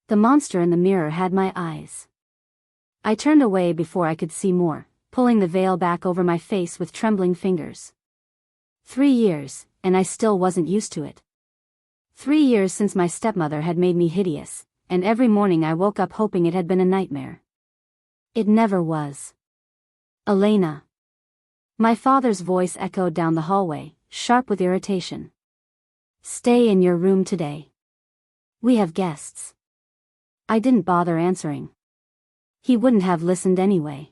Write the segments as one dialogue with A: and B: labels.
A: The monster in the mirror had my eyes. I turned away before I could see more, pulling the veil back over my face with trembling fingers. 3 years, and I still wasn't used to it. 3 years since my stepmother had made me hideous, and every morning I woke up hoping it had been a nightmare. It never was. Elena. My father's voice echoed down the hallway, sharp with irritation. Stay in your room today. We have guests. I didn't bother answering. He wouldn't have listened anyway.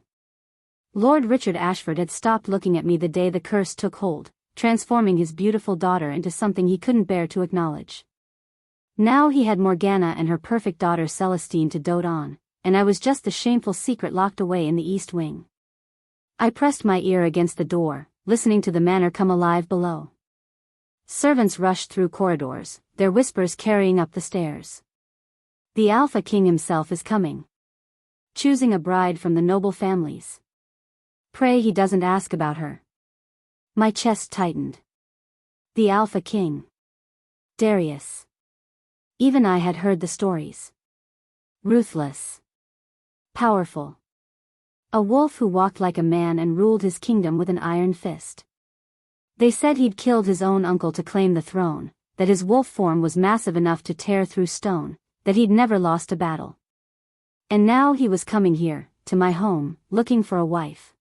A: Lord Richard Ashford had stopped looking at me the day the curse took hold, transforming his beautiful daughter into something he couldn't bear to acknowledge. Now he had Morgana and her perfect daughter Celestine to dote on, and I was just the shameful secret locked away in the East Wing. I pressed my ear against the door, listening to the manor come alive below. Servants rushed through corridors, their whispers carrying up the stairs. The Alpha King himself is coming. Choosing a bride from the noble families. Pray he doesn't ask about her. My chest tightened. The Alpha King. Darius. Even I had heard the stories. Ruthless. Powerful. A wolf who walked like a man and ruled his kingdom with an iron fist. They said he'd killed his own uncle to claim the throne, that his wolf form was massive enough to tear through stone, that he'd never lost a battle. And now he was coming here, to my home, looking for a wife.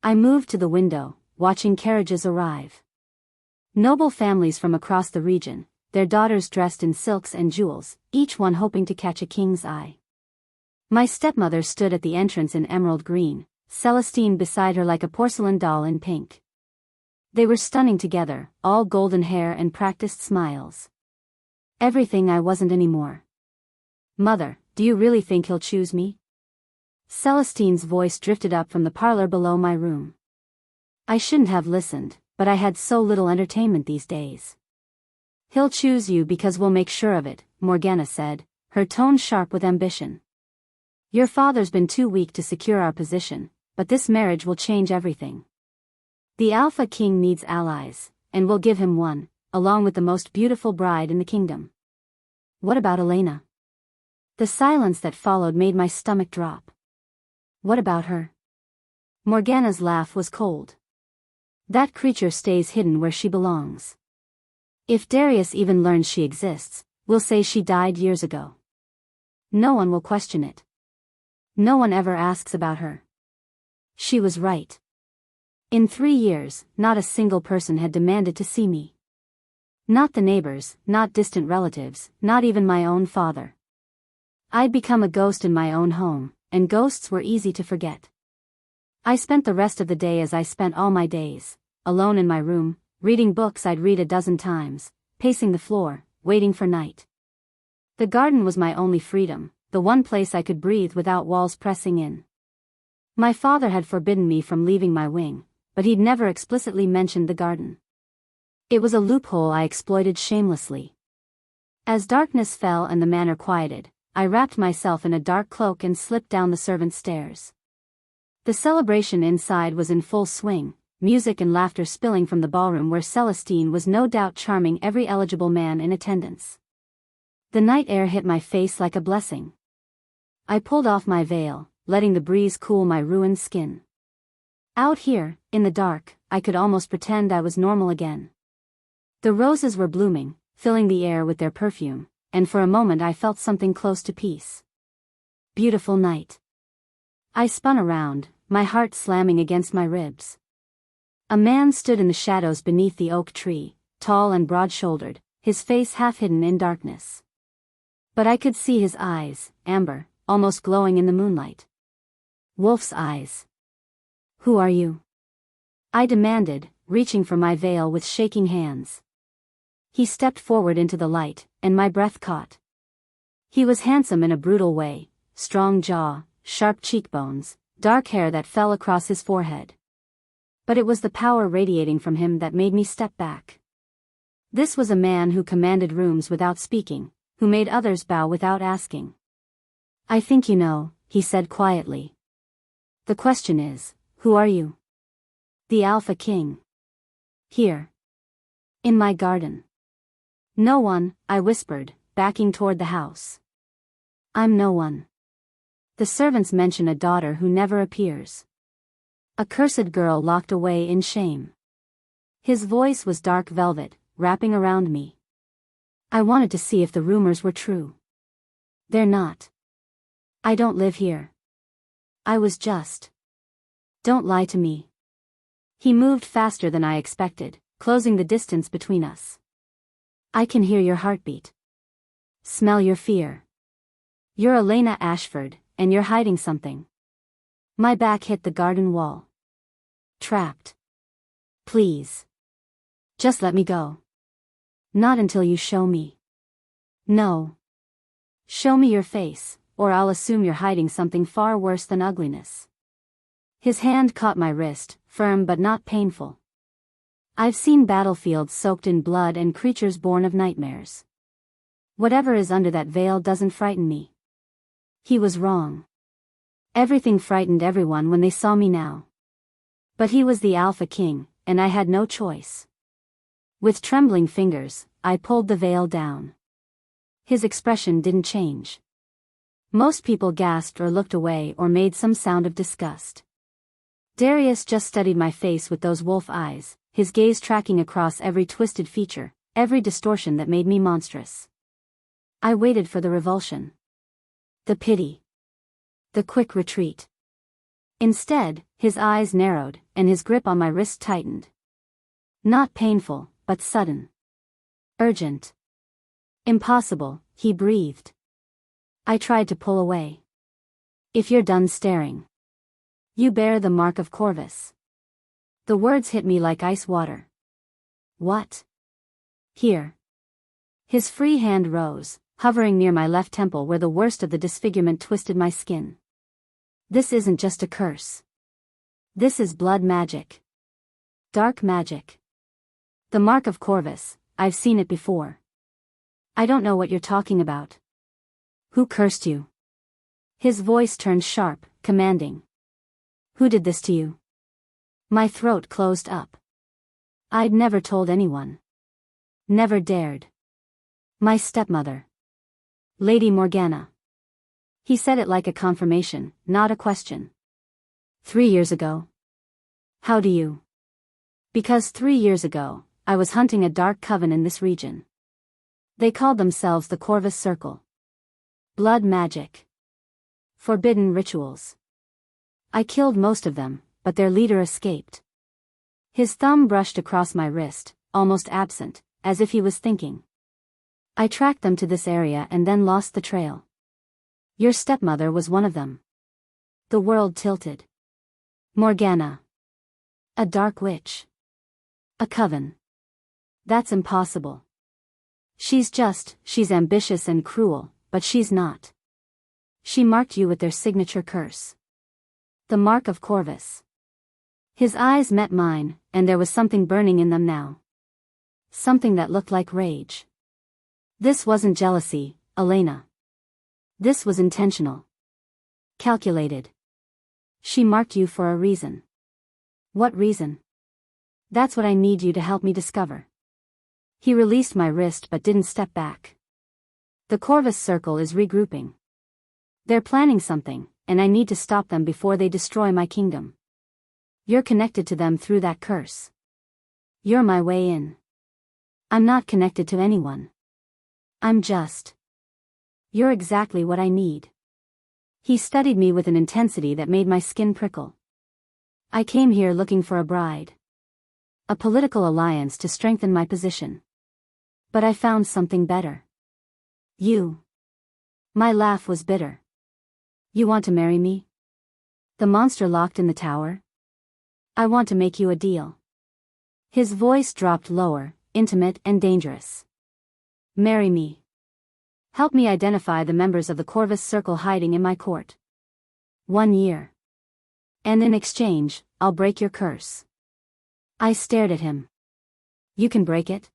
A: I moved to the window, watching carriages arrive. Noble families from across the region, their daughters dressed in silks and jewels, each one hoping to catch a king's eye. My stepmother stood at the entrance in emerald green, Celestine beside her like a porcelain doll in pink. They were stunning together, all golden hair and practiced smiles. Everything I wasn't anymore. Mother, do you really think he'll choose me? Celestine's voice drifted up from the parlor below my room. I shouldn't have listened, but I had so little entertainment these days. He'll choose you because we'll make sure of it, Morgana said, her tone sharp with ambition. Your father's been too weak to secure our position, but this marriage will change everything. The Alpha King needs allies, and we'll give him one, along with the most beautiful bride in the kingdom. What about Elena? The silence that followed made my stomach drop. What about her? Morgana's laugh was cold. That creature stays hidden where she belongs. If Darius even learns she exists, we'll say she died years ago. No one will question it. No one ever asks about her. She was right. In 3 years, not a single person had demanded to see me. Not the neighbors, not distant relatives, not even my own father. I'd become a ghost in my own home, and ghosts were easy to forget. I spent the rest of the day as I spent all my days, alone in my room, reading books I'd read a dozen times, pacing the floor, waiting for night. The garden was my only freedom, the one place I could breathe without walls pressing in. My father had forbidden me from leaving my wing, but he'd never explicitly mentioned the garden. It was a loophole I exploited shamelessly. As darkness fell and the manor quieted, I wrapped myself in a dark cloak and slipped down the servants' stairs. The celebration inside was in full swing, music and laughter spilling from the ballroom where Celestine was no doubt charming every eligible man in attendance. The night air hit my face like a blessing. I pulled off my veil, letting the breeze cool my ruined skin. Out here, in the dark, I could almost pretend I was normal again. The roses were blooming, filling the air with their perfume, and for a moment I felt something close to peace. Beautiful night. I spun around, my heart slamming against my ribs. A man stood in the shadows beneath the oak tree, tall and broad-shouldered, his face half hidden in darkness. But I could see his eyes, amber, almost glowing in the moonlight. Wolf's eyes. Who are you? I demanded, reaching for my veil with shaking hands. He stepped forward into the light, and my breath caught. He was handsome in a brutal way, strong jaw, sharp cheekbones, dark hair that fell across his forehead. But it was the power radiating from him that made me step back. This was a man who commanded rooms without speaking, who made others bow without asking. I think you know, he said quietly. The question is, who are you? The Alpha King. Here. In my garden. No one, I whispered, backing toward the house. I'm no one. The servants mention a daughter who never appears. A cursed girl locked away in shame. His voice was dark velvet, wrapping around me. I wanted to see if the rumors were true. They're not. I don't live here. I was just. Don't lie to me. He moved faster than I expected, closing the distance between us. I can hear your heartbeat. Smell your fear. You're Elena Ashford, and you're hiding something. My back hit the garden wall. Trapped. Please. Just let me go. Not until you show me. No. Show me your face, or I'll assume you're hiding something far worse than ugliness. His hand caught my wrist, firm but not painful. I've seen battlefields soaked in blood and creatures born of nightmares. Whatever is under that veil doesn't frighten me. He was wrong. Everything frightened everyone when they saw me now. But he was the Alpha King, and I had no choice. With trembling fingers, I pulled the veil down. His expression didn't change. Most people gasped or looked away or made some sound of disgust. Darius just studied my face with those wolf eyes, his gaze tracking across every twisted feature, every distortion that made me monstrous. I waited for the revulsion. The pity. The quick retreat. Instead, his eyes narrowed, and his grip on my wrist tightened. Not painful, but sudden. Urgent. Impossible, he breathed. I tried to pull away. If you're done staring. You bear the Mark of Corvus. The words hit me like ice water. What? Here. His free hand rose, hovering near my left temple where the worst of the disfigurement twisted my skin. This isn't just a curse. This is blood magic. Dark magic. The Mark of Corvus, I've seen it before. I don't know what you're talking about. Who cursed you? His voice turned sharp, commanding. Who did this to you? My throat closed up. I'd never told anyone. Never dared. My stepmother. Lady Morgana. He said it like a confirmation, not a question. 3 years ago. How do you? Because 3 years ago, I was hunting a dark coven in this region. They called themselves the Corvus Circle. Blood magic. Forbidden rituals. I killed most of them, but their leader escaped. His thumb brushed across my wrist, almost absent, as if he was thinking. I tracked them to this area and then lost the trail. Your stepmother was one of them. The world tilted. Morgana. A dark witch. A coven. That's impossible. She's ambitious and cruel, but she's not. She marked you with their signature curse. The Mark of Corvus. His eyes met mine, and there was something burning in them now. Something that looked like rage. This wasn't jealousy, Elena. This was intentional. Calculated. She marked you for a reason. What reason? That's what I need you to help me discover. He released my wrist but didn't step back. The Corvus Circle is regrouping. They're planning something, and I need to stop them before they destroy my kingdom. You're connected to them through that curse. You're my way in. I'm not connected to anyone. I'm just. You're exactly what I need. He studied me with an intensity that made my skin prickle. I came here looking for a bride. A political alliance to strengthen my position. But I found something better. You. My laugh was bitter. You want to marry me? The monster locked in the tower? I want to make you a deal. His voice dropped lower, intimate and dangerous. Marry me. Help me identify the members of the Corvus Circle hiding in my court. 1 year. And in exchange, I'll break your curse. I stared at him. You can break it?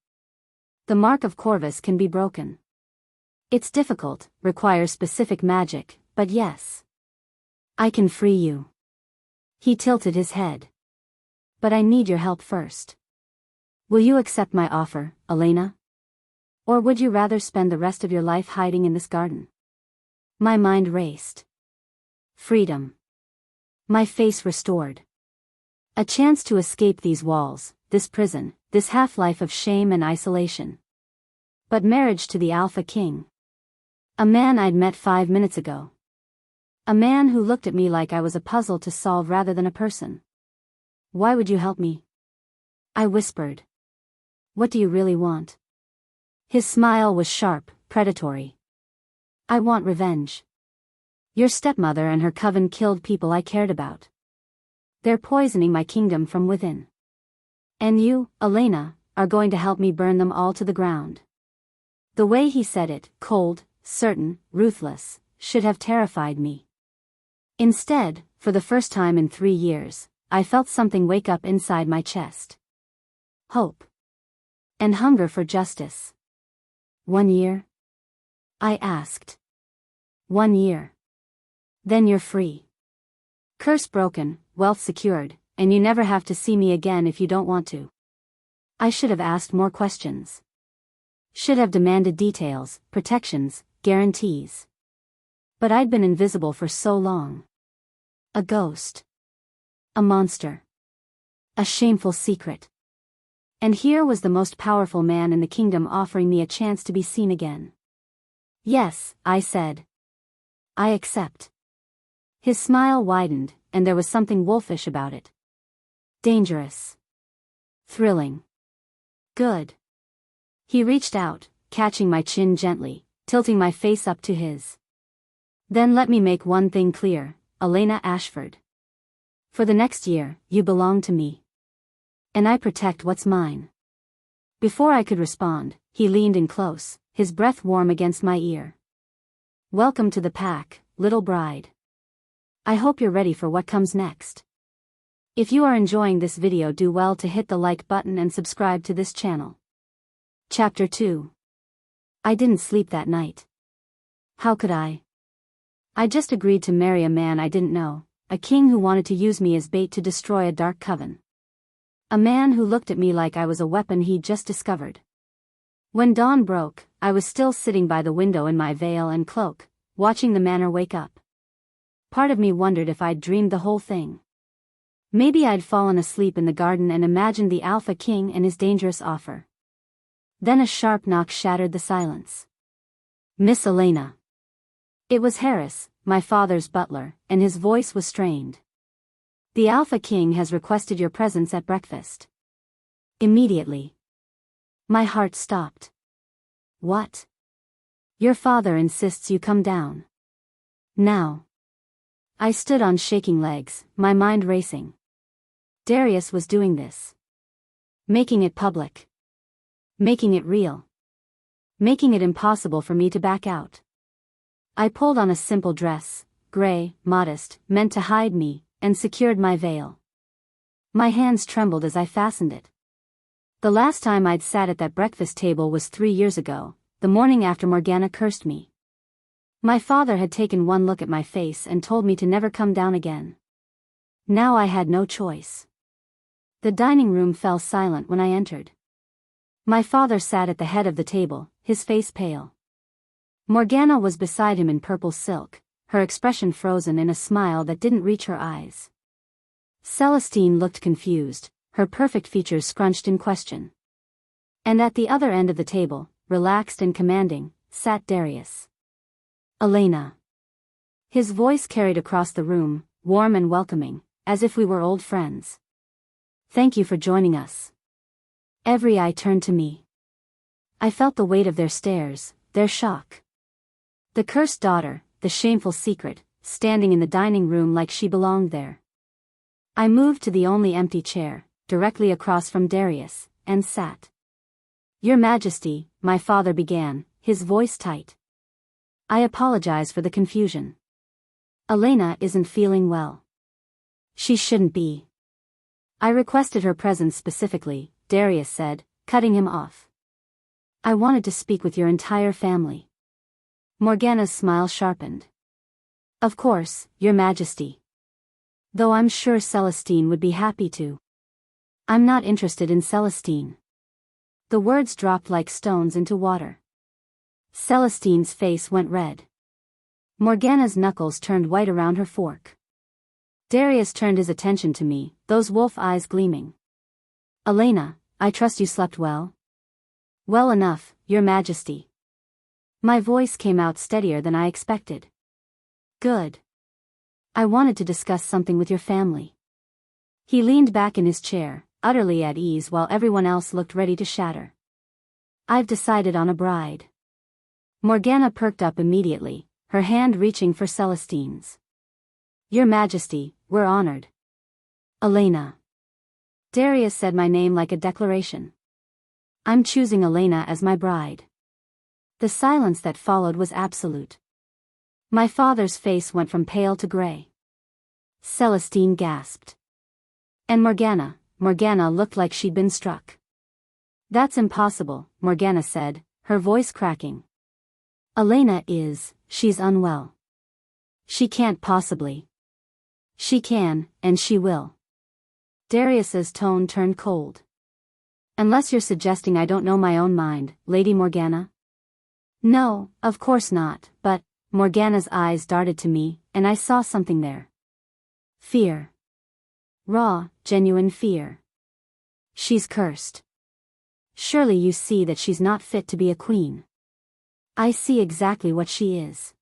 A: The Mark of Corvus can be broken. It's difficult, requires specific magic, but yes. I can free you. He tilted his head. But I need your help first. Will you accept my offer, Elena? Or would you rather spend the rest of your life hiding in this garden? My mind raced. Freedom. My face restored. A chance to escape these walls, this prison, this half-life of shame and isolation. But marriage to the Alpha King. A man I'd met 5 minutes ago. A man who looked at me like I was a puzzle to solve rather than a person. Why would you help me? I whispered. What do you really want? His smile was sharp, predatory. I want revenge. Your stepmother and her coven killed people I cared about. They're poisoning my kingdom from within. And you, Elena, are going to help me burn them all to the ground. The way he said it, cold, certain, ruthless, should have terrified me. Instead, for the first time in 3 years, I felt something wake up inside my chest. Hope. And hunger for justice. 1 year? I asked. 1 year. Then you're free. Curse broken, wealth secured, and you never have to see me again if you don't want to. I should have asked more questions. Should have demanded details, protections, guarantees. But I'd been invisible for so long. A ghost. A monster. A shameful secret. And here was the most powerful man in the kingdom offering me a chance to be seen again. Yes, I said. I accept. His smile widened, and there was something wolfish about it. Dangerous. Thrilling. Good. He reached out, catching my chin gently, tilting my face up to his. Then let me make one thing clear, Elena Ashford. For the next year, you belong to me. And I protect what's mine. Before I could respond, he leaned in close, his breath warm against my ear. Welcome to the pack, little bride. I hope you're ready for what comes next. If you are enjoying this video, do well to hit the like button and subscribe to this channel. Chapter 2. I didn't sleep that night. How could I? I just agreed to marry a man I didn't know, a king who wanted to use me as bait to destroy a dark coven. A man who looked at me like I was a weapon he'd just discovered. When dawn broke, I was still sitting by the window in my veil and cloak, watching the manor wake up. Part of me wondered if I'd dreamed the whole thing. Maybe I'd fallen asleep in the garden and imagined the Alpha King and his dangerous offer. Then a sharp knock shattered the silence. Miss Elena. It was Harris, my father's butler, and his voice was strained. The Alpha King has requested your presence at breakfast. Immediately. My heart stopped. What? Your father insists you come down. Now. I stood on shaking legs, my mind racing. Darius was doing this. Making it public. Making it real. Making it impossible for me to back out. I pulled on a simple dress, gray, modest, meant to hide me, and secured my veil. My hands trembled as I fastened it. The last time I'd sat at that breakfast table was 3 years ago, the morning after Morgana cursed me. My father had taken one look at my face and told me to never come down again. Now I had no choice. The dining room fell silent when I entered. My father sat at the head of the table, his face pale. Morgana was beside him in purple silk, her expression frozen in a smile that didn't reach her eyes. Celestine looked confused, her perfect features scrunched in question. And at the other end of the table, relaxed and commanding, sat Darius. Elena. His voice carried across the room, warm and welcoming, as if we were old friends. Thank you for joining us. Every eye turned to me. I felt the weight of their stares, their shock. The cursed daughter, the shameful secret, standing in the dining room like she belonged there. I moved to the only empty chair, directly across from Darius, and sat. Your Majesty, my father began, his voice tight. I apologize for the confusion. Elena isn't feeling well. She shouldn't be. I requested her presence specifically, Darius said, cutting him off. I wanted to speak with your entire family. Morgana's smile sharpened. Of course, Your Majesty. Though I'm sure Celestine would be happy to. I'm not interested in Celestine. The words dropped like stones into water. Celestine's face went red. Morgana's knuckles turned white around her fork. Darius turned his attention to me, those wolf eyes gleaming. Elena, I trust you slept well? Well enough, Your Majesty. My voice came out steadier than I expected. Good. I wanted to discuss something with your family. He leaned back in his chair, utterly at ease while everyone else looked ready to shatter. I've decided on a bride. Morgana perked up immediately, her hand reaching for Celestine's. Your Majesty, we're honored. Elena. Darius said my name like a declaration. I'm choosing Elena as my bride. The silence that followed was absolute. My father's face went from pale to gray. Celestine gasped. And Morgana looked like she'd been struck. That's impossible, Morgana said, her voice cracking. Elena she's unwell. She can't possibly. She can, and she will. Darius's tone turned cold. Unless you're suggesting I don't know my own mind, Lady Morgana? No, of course not, but, Morgana's eyes darted to me, and I saw something there. Fear. Raw, genuine fear. She's cursed. Surely you see that she's not fit to be a queen. I see exactly what she is.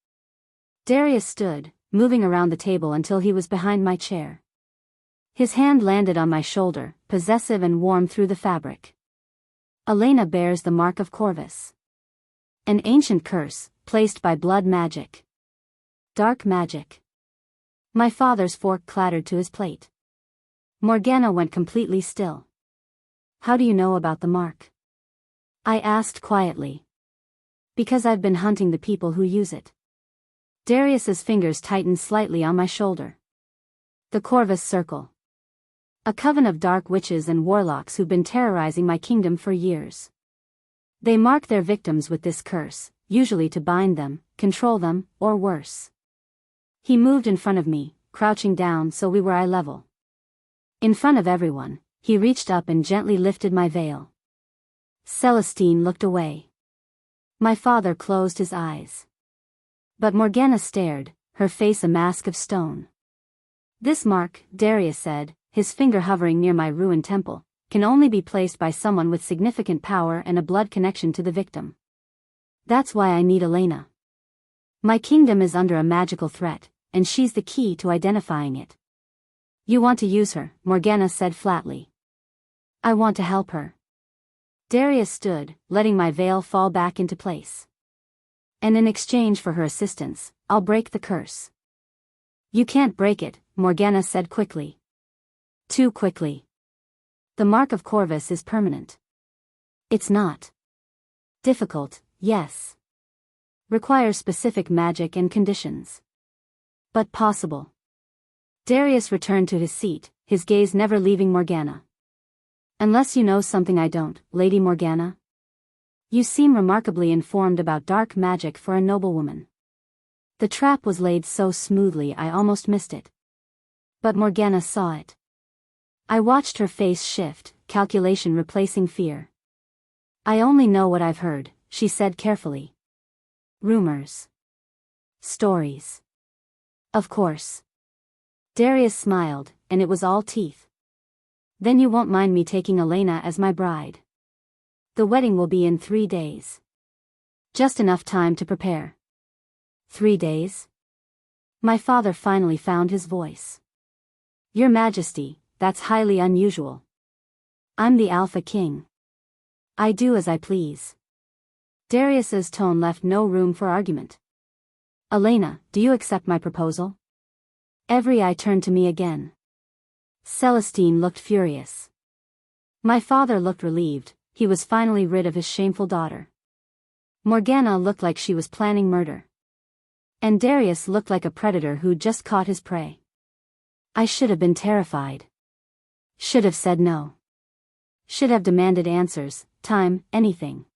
A: Darius stood, moving around the table until he was behind my chair. His hand landed on my shoulder, possessive and warm through the fabric. Elena bears the Mark of Corvus. An ancient curse, placed by blood magic. Dark magic. My father's fork clattered to his plate. Morgana went completely still. How do you know about the mark? I asked quietly. Because I've been hunting the people who use it. Darius's fingers tightened slightly on my shoulder. The Corvus Circle. A coven of dark witches and warlocks who've been terrorizing my kingdom for years. They mark their victims with this curse, usually to bind them, control them, or worse. He moved in front of me, crouching down so we were eye level. In front of everyone, he reached up and gently lifted my veil. Celestine looked away. My father closed his eyes. But Morgana stared, her face a mask of stone. This mark, Darius said, his finger hovering near my ruined temple, can only be placed by someone with significant power and a blood connection to the victim. That's why I need Elena. My kingdom is under a magical threat, and she's the key to identifying it. You want to use her, Morgana said flatly. I want to help her. Darius stood, letting my veil fall back into place. And in exchange for her assistance, I'll break the curse. You can't break it, Morgana said quickly. Too quickly. The Mark of Corvus is permanent. It's not. Difficult, yes. Requires specific magic and conditions. But possible. Darius returned to his seat, his gaze never leaving Morgana. Unless you know something I don't, Lady Morgana? You seem remarkably informed about dark magic for a noblewoman. The trap was laid so smoothly I almost missed it. But Morgana saw it. I watched her face shift, calculation replacing fear. I only know what I've heard, she said carefully. Rumors. Stories. Of course. Darius smiled, and it was all teeth. Then you won't mind me taking Elena as my bride. The wedding will be in 3 days. Just enough time to prepare. 3 days? My father finally found his voice. Your Majesty, that's highly unusual. I'm the Alpha King. I do as I please. Darius's tone left no room for argument. Elena, do you accept my proposal? Every eye turned to me again. Celestine looked furious. My father looked relieved, he was finally rid of his shameful daughter. Morgana looked like she was planning murder. And Darius looked like a predator who'd just caught his prey. I should have been terrified. Should have said no. Should have demanded answers, time, anything.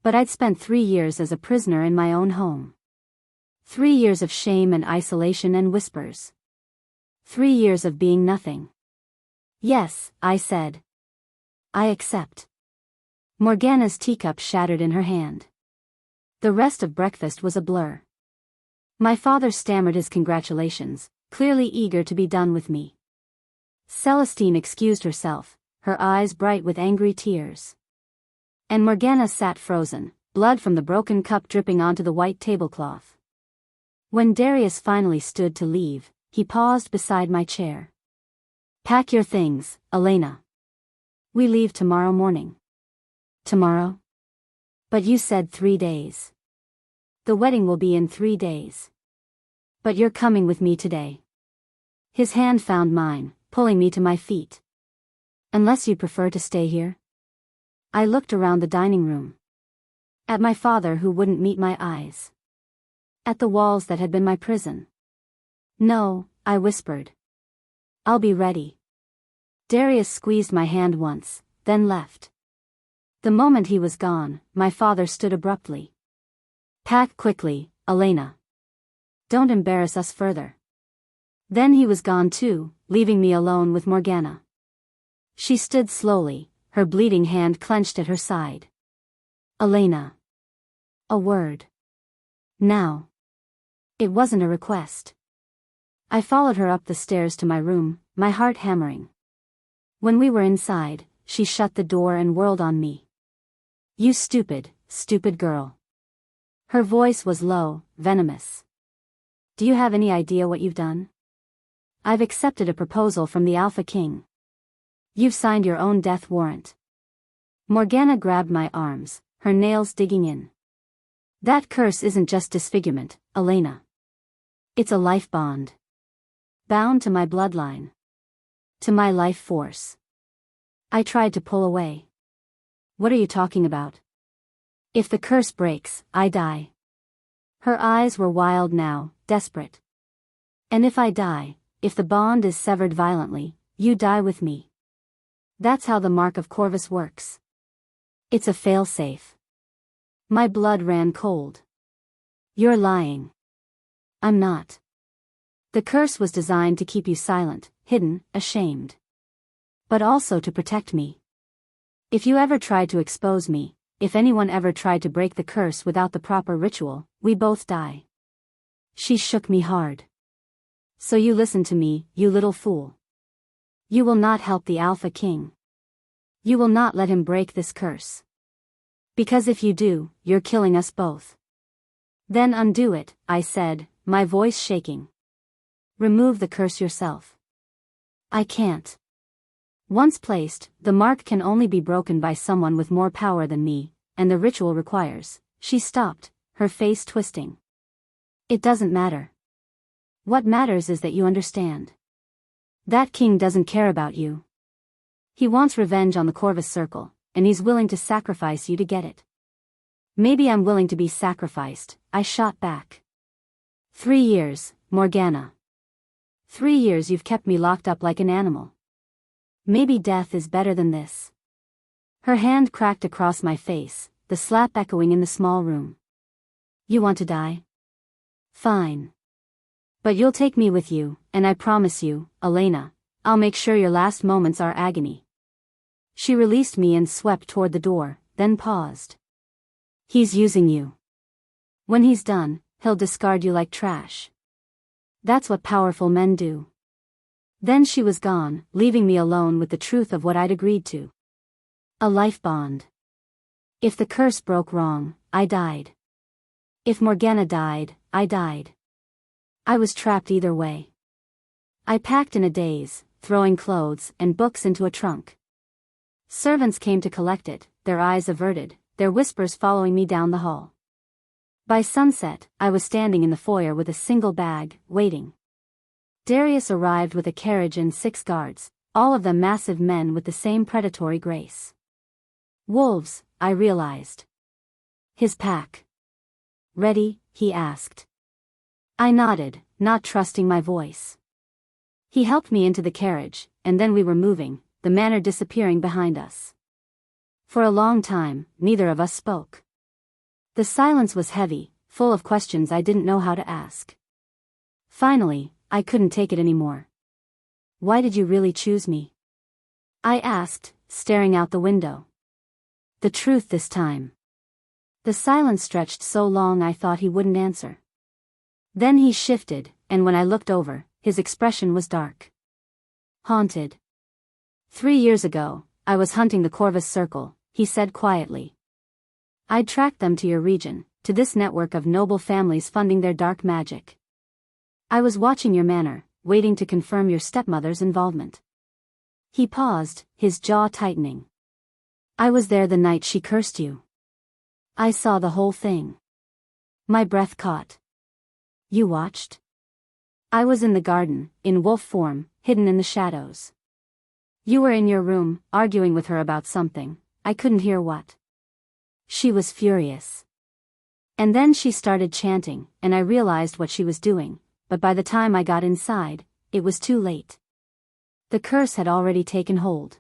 A: But I'd spent 3 years as a prisoner in my own home. 3 years of shame and isolation and whispers. 3 years of being nothing. Yes, I said. I accept. Morgana's teacup shattered in her hand. The rest of breakfast was a blur. My father stammered his congratulations, clearly eager to be done with me. Celestine excused herself, her eyes bright with angry tears. And Morgana sat frozen, blood from the broken cup dripping onto the white tablecloth. When Darius finally stood to leave, he paused beside my chair. "Pack your things, Elena. We leave tomorrow morning." "Tomorrow? But you said 3 days. The wedding will be in 3 days. But you're coming with me today." His hand found mine, pulling me to my feet. "Unless you prefer to stay here?" I looked around the dining room. At my father who wouldn't meet my eyes. At the walls that had been my prison. "No," I whispered. "I'll be ready." Darius squeezed my hand once, then left. The moment he was gone, my father stood abruptly. "Pack quickly, Elena. Don't embarrass us further." Then he was gone too, leaving me alone with Morgana. She stood slowly, her bleeding hand clenched at her side. "Elena. A word. Now." It wasn't a request. I followed her up the stairs to my room, my heart hammering. When we were inside, she shut the door and whirled on me. "You stupid, stupid girl." Her voice was low, venomous. "Do you have any idea what you've done? I've accepted a proposal from the Alpha King. You've signed your own death warrant." Morgana grabbed my arms, her nails digging in. "That curse isn't just disfigurement, Elena. It's a life bond. Bound to my bloodline. To my life force." I tried to pull away. "What are you talking about? If the curse breaks, I die." Her eyes were wild now, desperate. "And if I die, if the bond is severed violently, you die with me. That's how the Mark of Corvus works. It's a fail-safe." My blood ran cold. "You're lying." "I'm not. The curse was designed to keep you silent, hidden, ashamed. But also to protect me. If you ever tried to expose me, if anyone ever tried to break the curse without the proper ritual, we both die." She shook me hard. "So you listen to me, you little fool. You will not help the Alpha King. You will not let him break this curse. Because if you do, you're killing us both." "Then undo it," I said, my voice shaking. "Remove the curse yourself." "I can't. Once placed, the mark can only be broken by someone with more power than me, and the ritual requires." She stopped, her face twisting. "It doesn't matter. What matters is that you understand. That king doesn't care about you. He wants revenge on the Corvus Circle, and he's willing to sacrifice you to get it." "Maybe I'm willing to be sacrificed," I shot back. 3 years, Morgana. 3 years you've kept me locked up like an animal. Maybe death is better than this." Her hand cracked across my face, the slap echoing in the small room. "You want to die? Fine. But you'll take me with you, and I promise you, Elena, I'll make sure your last moments are agony." She released me and swept toward the door, then paused. "He's using you. When he's done, he'll discard you like trash. That's what powerful men do." Then she was gone, leaving me alone with the truth of what I'd agreed to. A life bond. If the curse broke wrong, I died. If Morgana died, I died. I was trapped either way. I packed in a daze, throwing clothes and books into a trunk. Servants came to collect it, their eyes averted, their whispers following me down the hall. By sunset, I was standing in the foyer with a single bag, waiting. Darius arrived with a carriage and 6 guards, all of them massive men with the same predatory grace. Wolves, I realized. His pack. "Ready?" he asked. I nodded, not trusting my voice. He helped me into the carriage, and then we were moving, the manor disappearing behind us. For a long time, neither of us spoke. The silence was heavy, full of questions I didn't know how to ask. Finally, I couldn't take it anymore. "Why did you really choose me?" I asked, staring out the window. The truth this time. The silence stretched so long I thought he wouldn't answer. Then he shifted, and when I looked over, his expression was dark. Haunted. 3 years ago, I was hunting the Corvus Circle, he said quietly. I'd tracked them to your region, to this network of noble families funding their dark magic. I was watching your manor, waiting to confirm your stepmother's involvement. He paused, his jaw tightening. I was there the night she cursed you. I saw the whole thing. My breath caught. You watched? I was in the garden, in wolf form, hidden in the shadows. You were in your room, arguing with her about something, I couldn't hear what. She was furious. And then she started chanting, and I realized what she was doing, but by the time I got inside, it was too late. The curse had already taken hold.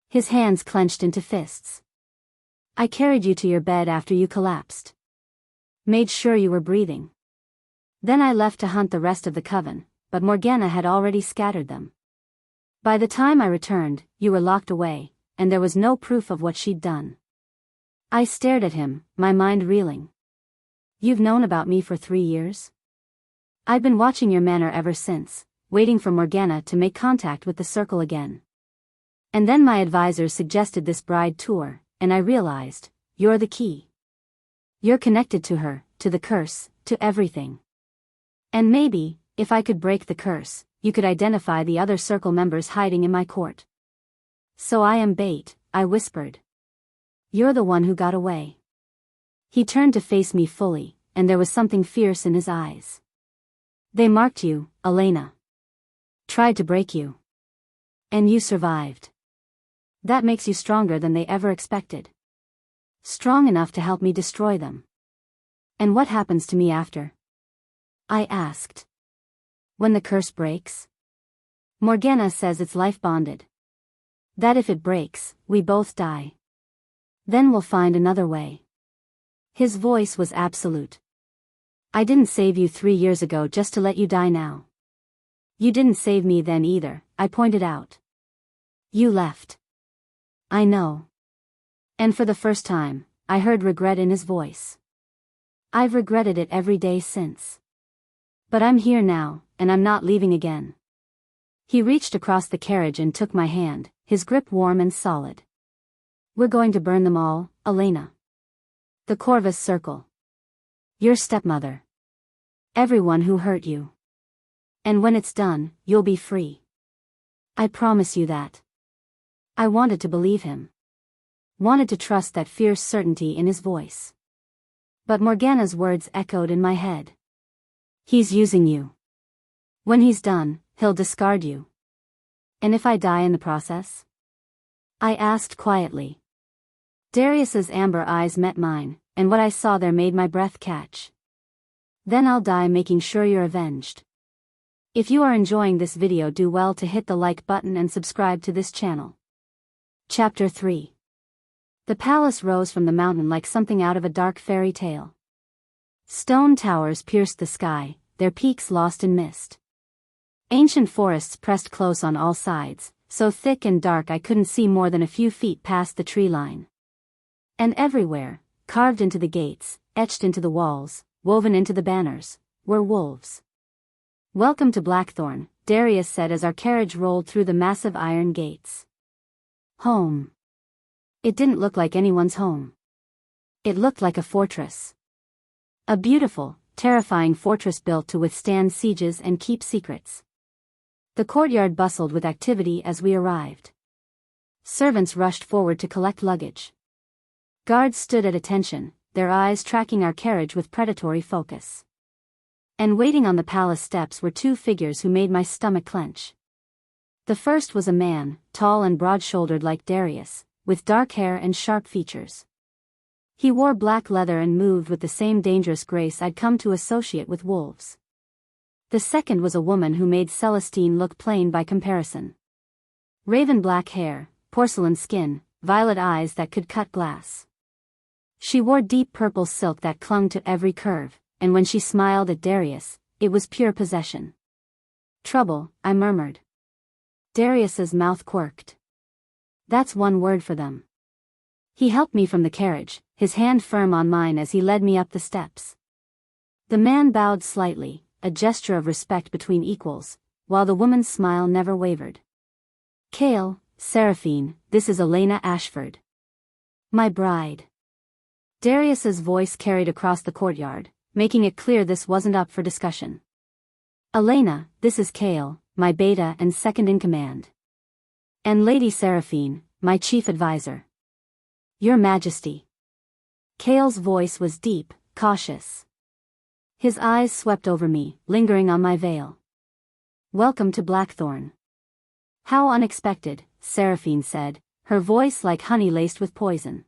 A: His hands clenched into fists. I carried you to your bed after you collapsed. Made sure you were breathing. Then I left to hunt the rest of the coven, but Morgana had already scattered them. By the time I returned, you were locked away, and there was no proof of what she'd done. I stared at him, my mind reeling. You've known about me for 3 years? I've been watching your manor ever since, waiting for Morgana to make contact with the circle again. And then my advisors suggested this bride tour, and I realized, you're the key. You're connected to her, to the curse, to everything. And maybe, if I could break the curse, you could identify the other circle members hiding in my court. So I am bait, I whispered. You're the one who got away. He turned to face me fully, and there was something fierce in his eyes. They marked you, Elena. Tried to break you. And you survived. That makes you stronger than they ever expected. Strong enough to help me destroy them. And what happens to me after? I asked. When the curse breaks? Morgana says it's life-bonded. That if it breaks, we both die. Then we'll find another way. His voice was absolute. I didn't save you 3 years ago just to let you die now. You didn't save me then either, I pointed out. You left. I know. And for the first time, I heard regret in his voice. I've regretted it every day since. But I'm here now, and I'm not leaving again. He reached across the carriage and took my hand, his grip warm and solid. We're going to burn them all, Elena. The Corvus Circle. Your stepmother. Everyone who hurt you. And when it's done, you'll be free. I promise you that. I wanted to believe him. Wanted to trust that fierce certainty in his voice. But Morgana's words echoed in my head. He's using you. When he's done, he'll discard you. And if I die in the process? I asked quietly. Darius's amber eyes met mine, and what I saw there made my breath catch. Then I'll die making sure you're avenged. If you are enjoying this video, do well to hit the like button and subscribe to this channel. Chapter 3. The palace rose from the mountain like something out of a dark fairy tale. Stone towers pierced the sky, their peaks lost in mist. Ancient forests pressed close on all sides, so thick and dark I couldn't see more than a few feet past the tree line. And everywhere, carved into the gates, etched into the walls, woven into the banners, were wolves. Welcome to Blackthorn, Darius said as our carriage rolled through the massive iron gates. Home. It didn't look like anyone's home. It looked like a fortress. A beautiful, terrifying fortress built to withstand sieges and keep secrets. The courtyard bustled with activity as we arrived. Servants rushed forward to collect luggage. Guards stood at attention, their eyes tracking our carriage with predatory focus. And waiting on the palace steps were 2 figures who made my stomach clench. The first was a man, tall and broad-shouldered like Darius, with dark hair and sharp features. He wore black leather and moved with the same dangerous grace I'd come to associate with wolves. The second was a woman who made Celestine look plain by comparison. Raven black hair, porcelain skin, violet eyes that could cut glass. She wore deep purple silk that clung to every curve, and when she smiled at Darius, it was pure possession. Trouble, I murmured. Darius's mouth quirked. That's one word for them. He helped me from the carriage, his hand firm on mine as he led me up the steps. The man bowed slightly, a gesture of respect between equals, while the woman's smile never wavered. Kale, Seraphine, this is Elena Ashford. My bride. Darius's voice carried across the courtyard, making it clear this wasn't up for discussion. Elena, this is Kale, my beta and second-in-command. And Lady Seraphine, my chief advisor. Your Majesty. Kale's voice was deep, cautious. His eyes swept over me, lingering on my veil. Welcome to Blackthorn. How unexpected, Seraphine said, her voice like honey laced with poison.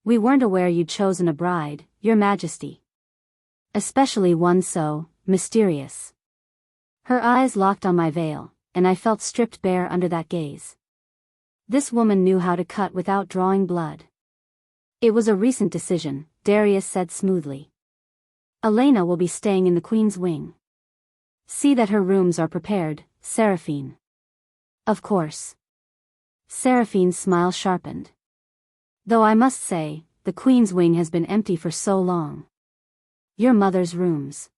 A: We weren't aware you'd chosen a bride, Your Majesty. Especially one so mysterious. Her eyes locked on my veil, and I felt stripped bare under that gaze. This woman knew how to cut without drawing blood. It was a recent decision, Darius said smoothly. Elena will be staying in the Queen's wing. See that her rooms are prepared, Seraphine. Of course. Seraphine's smile sharpened. Though I must say, the Queen's wing has been empty for so long. Your mother's rooms.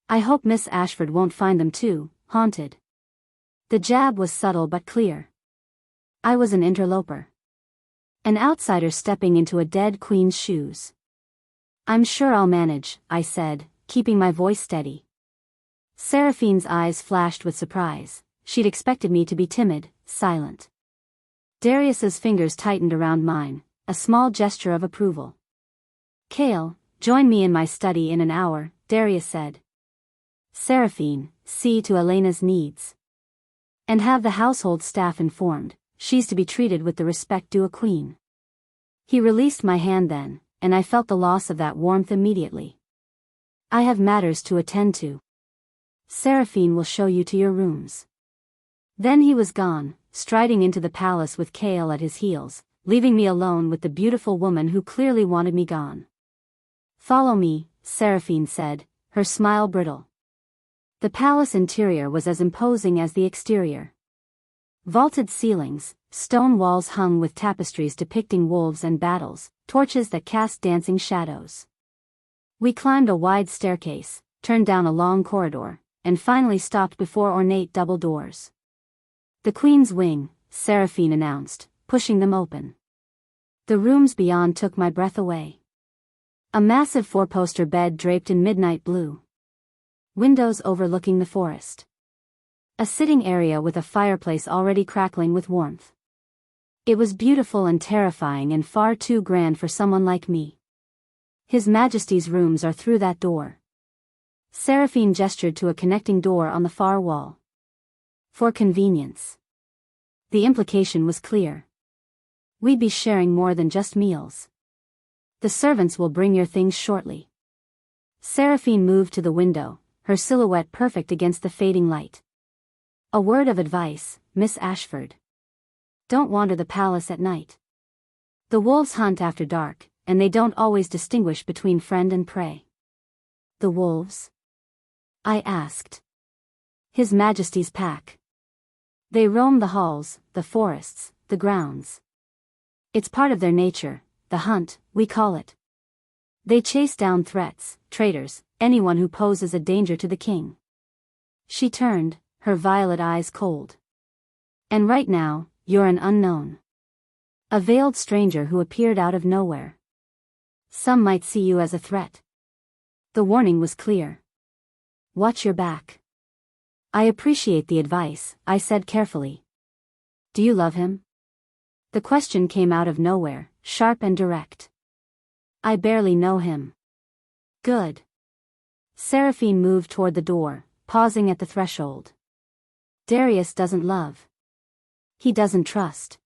A: I hope Miss Ashford won't find them too haunted. The jab was subtle but clear. I was an interloper. An outsider stepping into a dead queen's shoes. I'm sure I'll manage, I said, keeping my voice steady. Seraphine's eyes flashed with surprise. She'd expected me to be timid, silent. Darius's fingers tightened around mine, a small gesture of approval. Kale, join me in my study in an hour, Darius said. Seraphine, see to Elena's needs. And have the household staff informed, she's to be treated with the respect due a queen. He released my hand then, and I felt the loss of that warmth immediately. I have matters to attend to. Seraphine will show you to your rooms. Then he was gone, striding into the palace with Kale at his heels, leaving me alone with the beautiful woman who clearly wanted me gone. Follow me, Seraphine said, her smile brittle. The palace interior was as imposing as the exterior. Vaulted ceilings, stone walls hung with tapestries depicting wolves and battles, torches that cast dancing shadows. We climbed a wide staircase, turned down a long corridor, and finally stopped before ornate double doors. The Queen's wing, Seraphine announced, pushing them open. The rooms beyond took my breath away. A massive four-poster bed draped in midnight blue. Windows overlooking the forest. A sitting area with a fireplace already crackling with warmth. It was beautiful and terrifying and far too grand for someone like me. His Majesty's rooms are through that door. Seraphine gestured to a connecting door on the far wall. For convenience. The implication was clear. We'd be sharing more than just meals. The servants will bring your things shortly. Seraphine moved to the window, her silhouette perfect against the fading light. A word of advice, Miss Ashford. Don't wander the palace at night. The wolves hunt after dark, and they don't always distinguish between friend and prey. The wolves? I asked. His Majesty's pack. They roam the halls, the forests, the grounds. It's part of their nature, the hunt, we call it. They chase down threats, traitors, anyone who poses a danger to the king. She turned, her violet eyes cold. And right now, you're an unknown. A veiled stranger who appeared out of nowhere. Some might see you as a threat. The warning was clear. Watch your back. I appreciate the advice, I said carefully. Do you love him? The question came out of nowhere, sharp and direct. I barely know him. Good. Seraphine moved toward the door, pausing at the threshold. Darius doesn't love. He doesn't trust.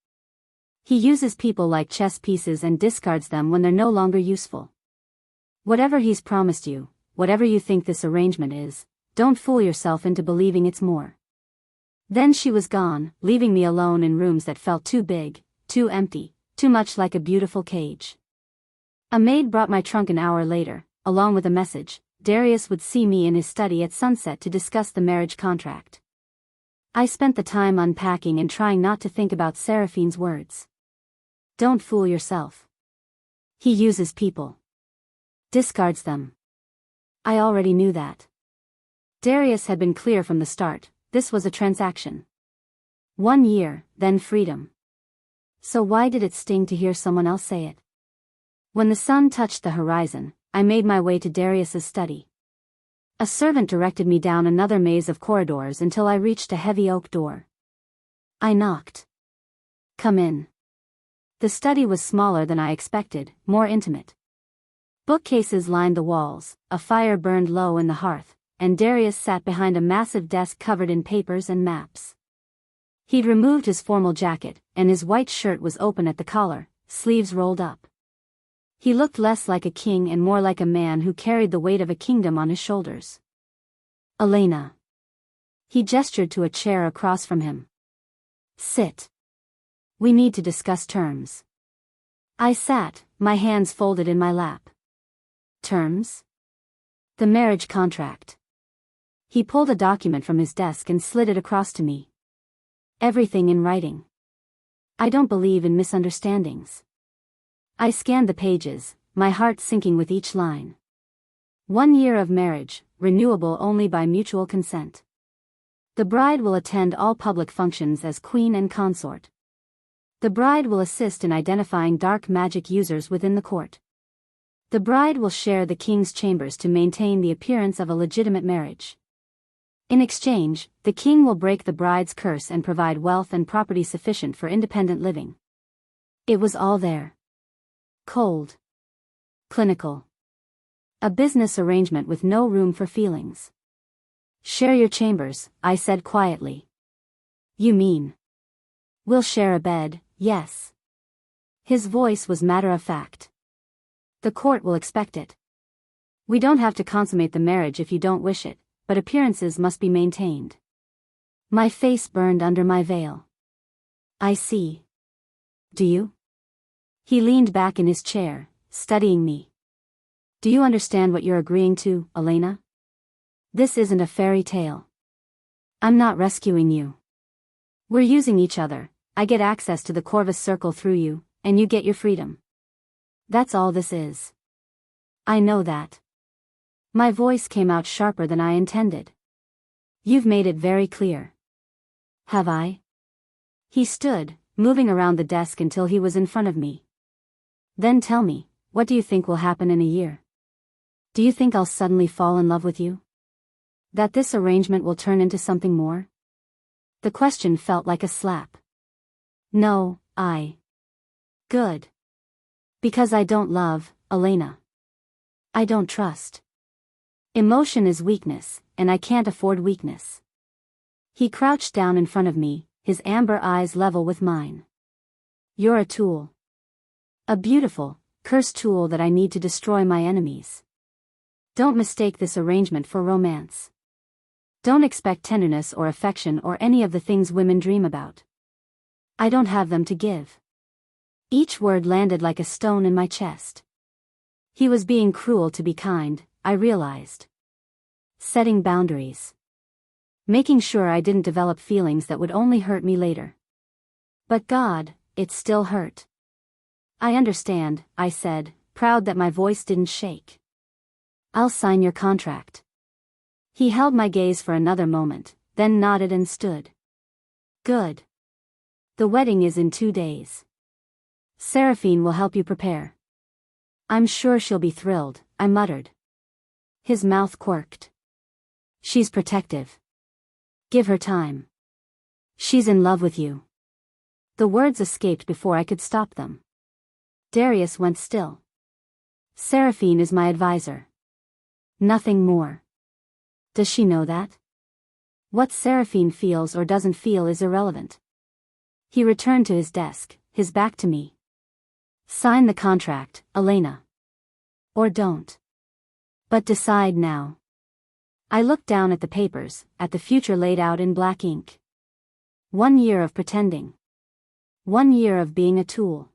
A: He uses people like chess pieces and discards them when they're no longer useful. Whatever he's promised you, whatever you think this arrangement is, don't fool yourself into believing it's more. Then she was gone, leaving me alone in rooms that felt too big, too empty, too much like a beautiful cage. A maid brought my trunk an hour later, along with a message. Darius would see me in his study at sunset to discuss the marriage contract. I spent the time unpacking and trying not to think about Seraphine's words. Don't fool yourself. He uses people. Discards them. I already knew that. Darius had been clear from the start, this was a transaction. 1 year, then freedom. So why did it sting to hear someone else say it? When the sun touched the horizon, I made my way to Darius's study. A servant directed me down another maze of corridors until I reached a heavy oak door. I knocked. Come in. The study was smaller than I expected, more intimate. Bookcases lined the walls, a fire burned low in the hearth, and Darius sat behind a massive desk covered in papers and maps. He'd removed his formal jacket, and his white shirt was open at the collar, sleeves rolled up. He looked less like a king and more like a man who carried the weight of a kingdom on his shoulders. Elena. He gestured to a chair across from him. Sit. We need to discuss terms. I sat, my hands folded in my lap. Terms? The marriage contract. He pulled a document from his desk and slid it across to me. Everything in writing. I don't believe in misunderstandings. I scanned the pages, my heart sinking with each line. 1 year of marriage, renewable only by mutual consent. The bride will attend all public functions as queen and consort. The bride will assist in identifying dark magic users within the court. The bride will share the king's chambers to maintain the appearance of a legitimate marriage. In exchange, the king will break the bride's curse and provide wealth and property sufficient for independent living. It was all there. Cold. Clinical. A business arrangement with no room for feelings. Share your chambers, I said quietly. You mean? We'll share a bed, yes. His voice was matter-of-fact. The court will expect it. We don't have to consummate the marriage if you don't wish it, but appearances must be maintained. My face burned under my veil. I see. Do you? He leaned back in his chair, studying me. Do you understand what you're agreeing to, Elena? This isn't a fairy tale. I'm not rescuing you. We're using each other. I get access to the Corvus Circle through you, and you get your freedom. That's all this is. I know that. My voice came out sharper than I intended. You've made it very clear. Have I? He stood, moving around the desk until he was in front of me. Then tell me, what do you think will happen in a year? Do you think I'll suddenly fall in love with you? That this arrangement will turn into something more? The question felt like a slap. No, Good. Because I don't love, Elena. I don't trust. Emotion is weakness, and I can't afford weakness. He crouched down in front of me, his amber eyes level with mine. You're a tool. A beautiful, cursed tool that I need to destroy my enemies. Don't mistake this arrangement for romance. Don't expect tenderness or affection or any of the things women dream about. I don't have them to give. Each word landed like a stone in my chest. He was being cruel to be kind, I realized. Setting boundaries. Making sure I didn't develop feelings that would only hurt me later. But God, it still hurt. I understand, I said, proud that my voice didn't shake. I'll sign your contract. He held my gaze for another moment, then nodded and stood. Good. The wedding is in 2 days. Seraphine will help you prepare. I'm sure she'll be thrilled, I muttered. His mouth quirked. She's protective. Give her time. She's in love with you. The words escaped before I could stop them. Darius went still. Seraphine is my advisor. Nothing more. Does she know that? What Seraphine feels or doesn't feel is irrelevant. He returned to his desk, his back to me. Sign the contract, Elena. Or don't. But decide now. I looked down at the papers, at the future laid out in black ink. 1 year of pretending. 1 year of being a tool.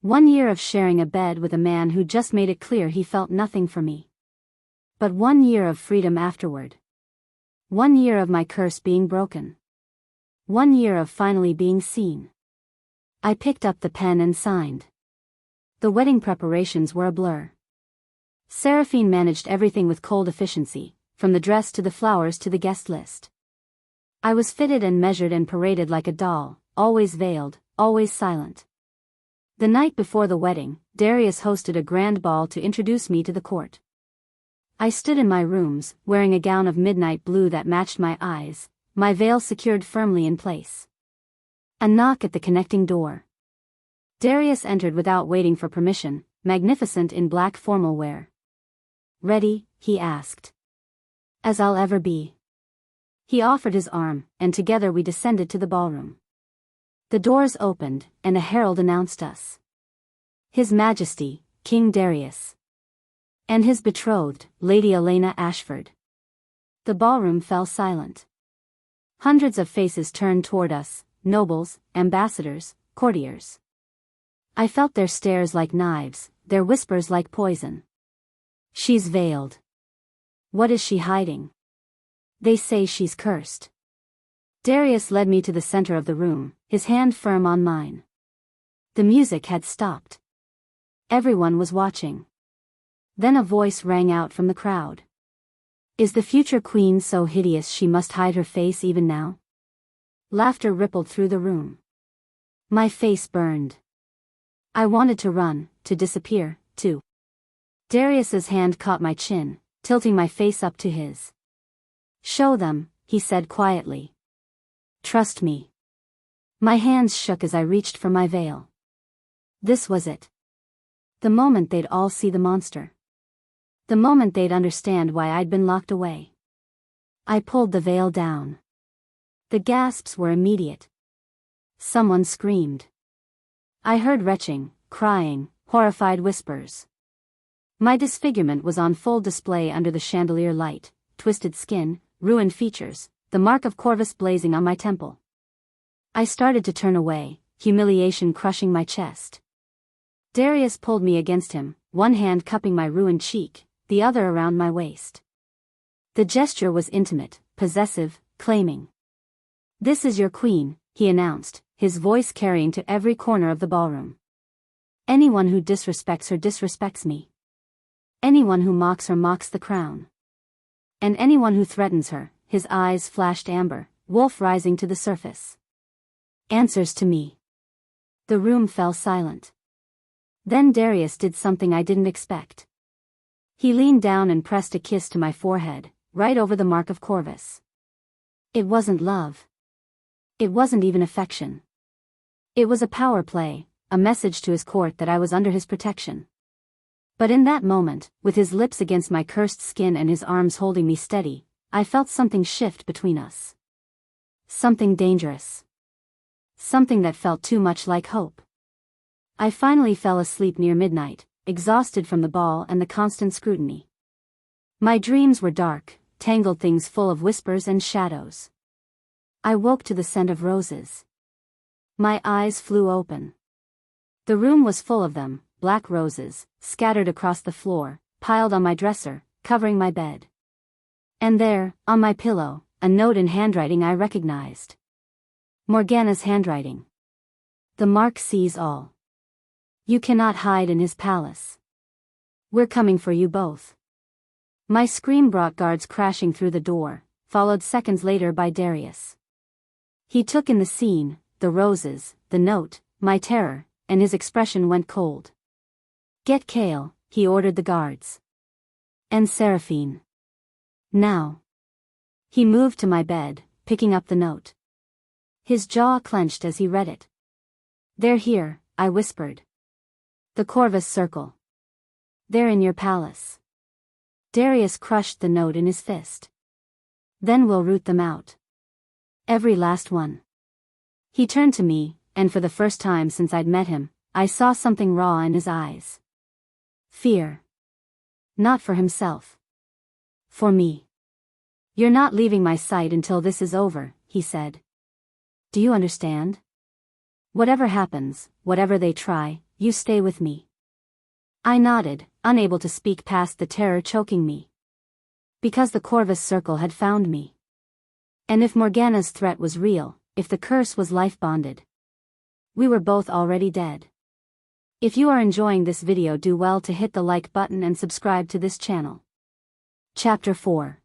A: 1 year of sharing a bed with a man who just made it clear he felt nothing for me. But 1 year of freedom afterward. 1 year of my curse being broken. 1 year of finally being seen. I picked up the pen and signed. The wedding preparations were a blur. Seraphine managed everything with cold efficiency, from the dress to the flowers to the guest list. I was fitted and measured and paraded like a doll, always veiled, always silent. The night before the wedding, Darius hosted a grand ball to introduce me to the court. I stood in my rooms, wearing a gown of midnight blue that matched my eyes, my veil secured firmly in place. A knock at the connecting door. Darius entered without waiting for permission, magnificent in black formal wear. "Ready?" he asked. "As I'll ever be." He offered his arm, and together we descended to the ballroom. The doors opened, and a herald announced us. His Majesty, King Darius. And his betrothed, Lady Elena Ashford. The ballroom fell silent. Hundreds of faces turned toward us, nobles, ambassadors, courtiers. I felt their stares like knives, their whispers like poison. "She's veiled. What is she hiding? They say she's cursed." Darius led me to the center of the room, his hand firm on mine. The music had stopped. Everyone was watching. Then a voice rang out from the crowd. "Is the future queen so hideous she must hide her face even now?" Laughter rippled through the room. My face burned. I wanted to run, to disappear, too. Darius's hand caught my chin, tilting my face up to his. "Show them," he said quietly. "Trust me." My hands shook as I reached for my veil. This was it. The moment they'd all see the monster. The moment they'd understand why I'd been locked away. I pulled the veil down. The gasps were immediate. Someone screamed. I heard retching, crying, horrified whispers. My disfigurement was on full display under the chandelier light, twisted skin, ruined features, the mark of Corvus blazing on my temple. I started to turn away, humiliation crushing my chest. Darius pulled me against him, one hand cupping my ruined cheek, the other around my waist. The gesture was intimate, possessive, claiming. "This is your queen," he announced, his voice carrying to every corner of the ballroom. "Anyone who disrespects her disrespects me. Anyone who mocks her mocks the crown. And anyone who threatens her," his eyes flashed amber, wolf rising to the surface. "Answers to me." The room fell silent. Then Darius did something I didn't expect. He leaned down and pressed a kiss to my forehead, right over the Mark of Corvus. It wasn't love. It wasn't even affection. It was a power play, a message to his court that I was under his protection. But in that moment, with his lips against my cursed skin and his arms holding me steady, I felt something shift between us. Something dangerous. Something that felt too much like hope. I finally fell asleep near midnight, exhausted from the ball and the constant scrutiny. My dreams were dark, tangled things full of whispers and shadows. I woke to the scent of roses. My eyes flew open. The room was full of them, black roses, scattered across the floor, piled on my dresser, covering my bed. And there, on my pillow, a note in handwriting I recognized. Morgana's handwriting. "The Mark sees all. You cannot hide in his palace. We're coming for you both." My scream brought guards crashing through the door, followed seconds later by Darius. He took in the scene, the roses, the note, my terror, and his expression went cold. "Get Kale," he ordered the guards. "And Seraphine. Now." He moved to my bed, picking up the note. His jaw clenched as he read it. "They're here," I whispered. "The Corvus Circle. They're in your palace." Darius crushed the note in his fist. "Then we'll root them out. Every last one." He turned to me, and for the first time since I'd met him, I saw something raw in his eyes. Fear. Not for himself. For me. "You're not leaving my sight until this is over," he said. "Do you understand? Whatever happens, whatever they try, you stay with me." I nodded, unable to speak past the terror choking me. Because the Corvus Circle had found me. And if Morgana's threat was real, if the curse was life-bonded, we were both already dead. If you are enjoying this video, do well to hit the like button and subscribe to this channel. Chapter 4.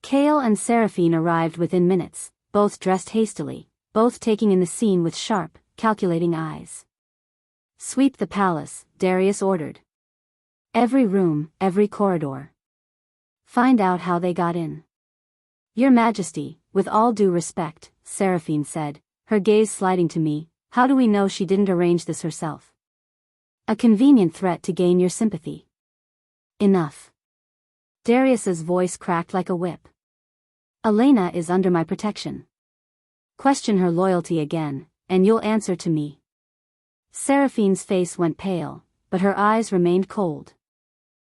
A: Kale and Seraphine arrived within minutes, both dressed hastily, both taking in the scene with sharp, calculating eyes. "Sweep the palace," Darius ordered. "Every room, every corridor. Find out how they got in." "Your Majesty, with all due respect," Seraphine said, her gaze sliding to me, "how do we know she didn't arrange this herself?" "A convenient threat to gain your sympathy." "Enough." Darius's voice cracked like a whip. "Elena is under my protection. Question her loyalty again, and you'll answer to me." Seraphine's face went pale, but her eyes remained cold.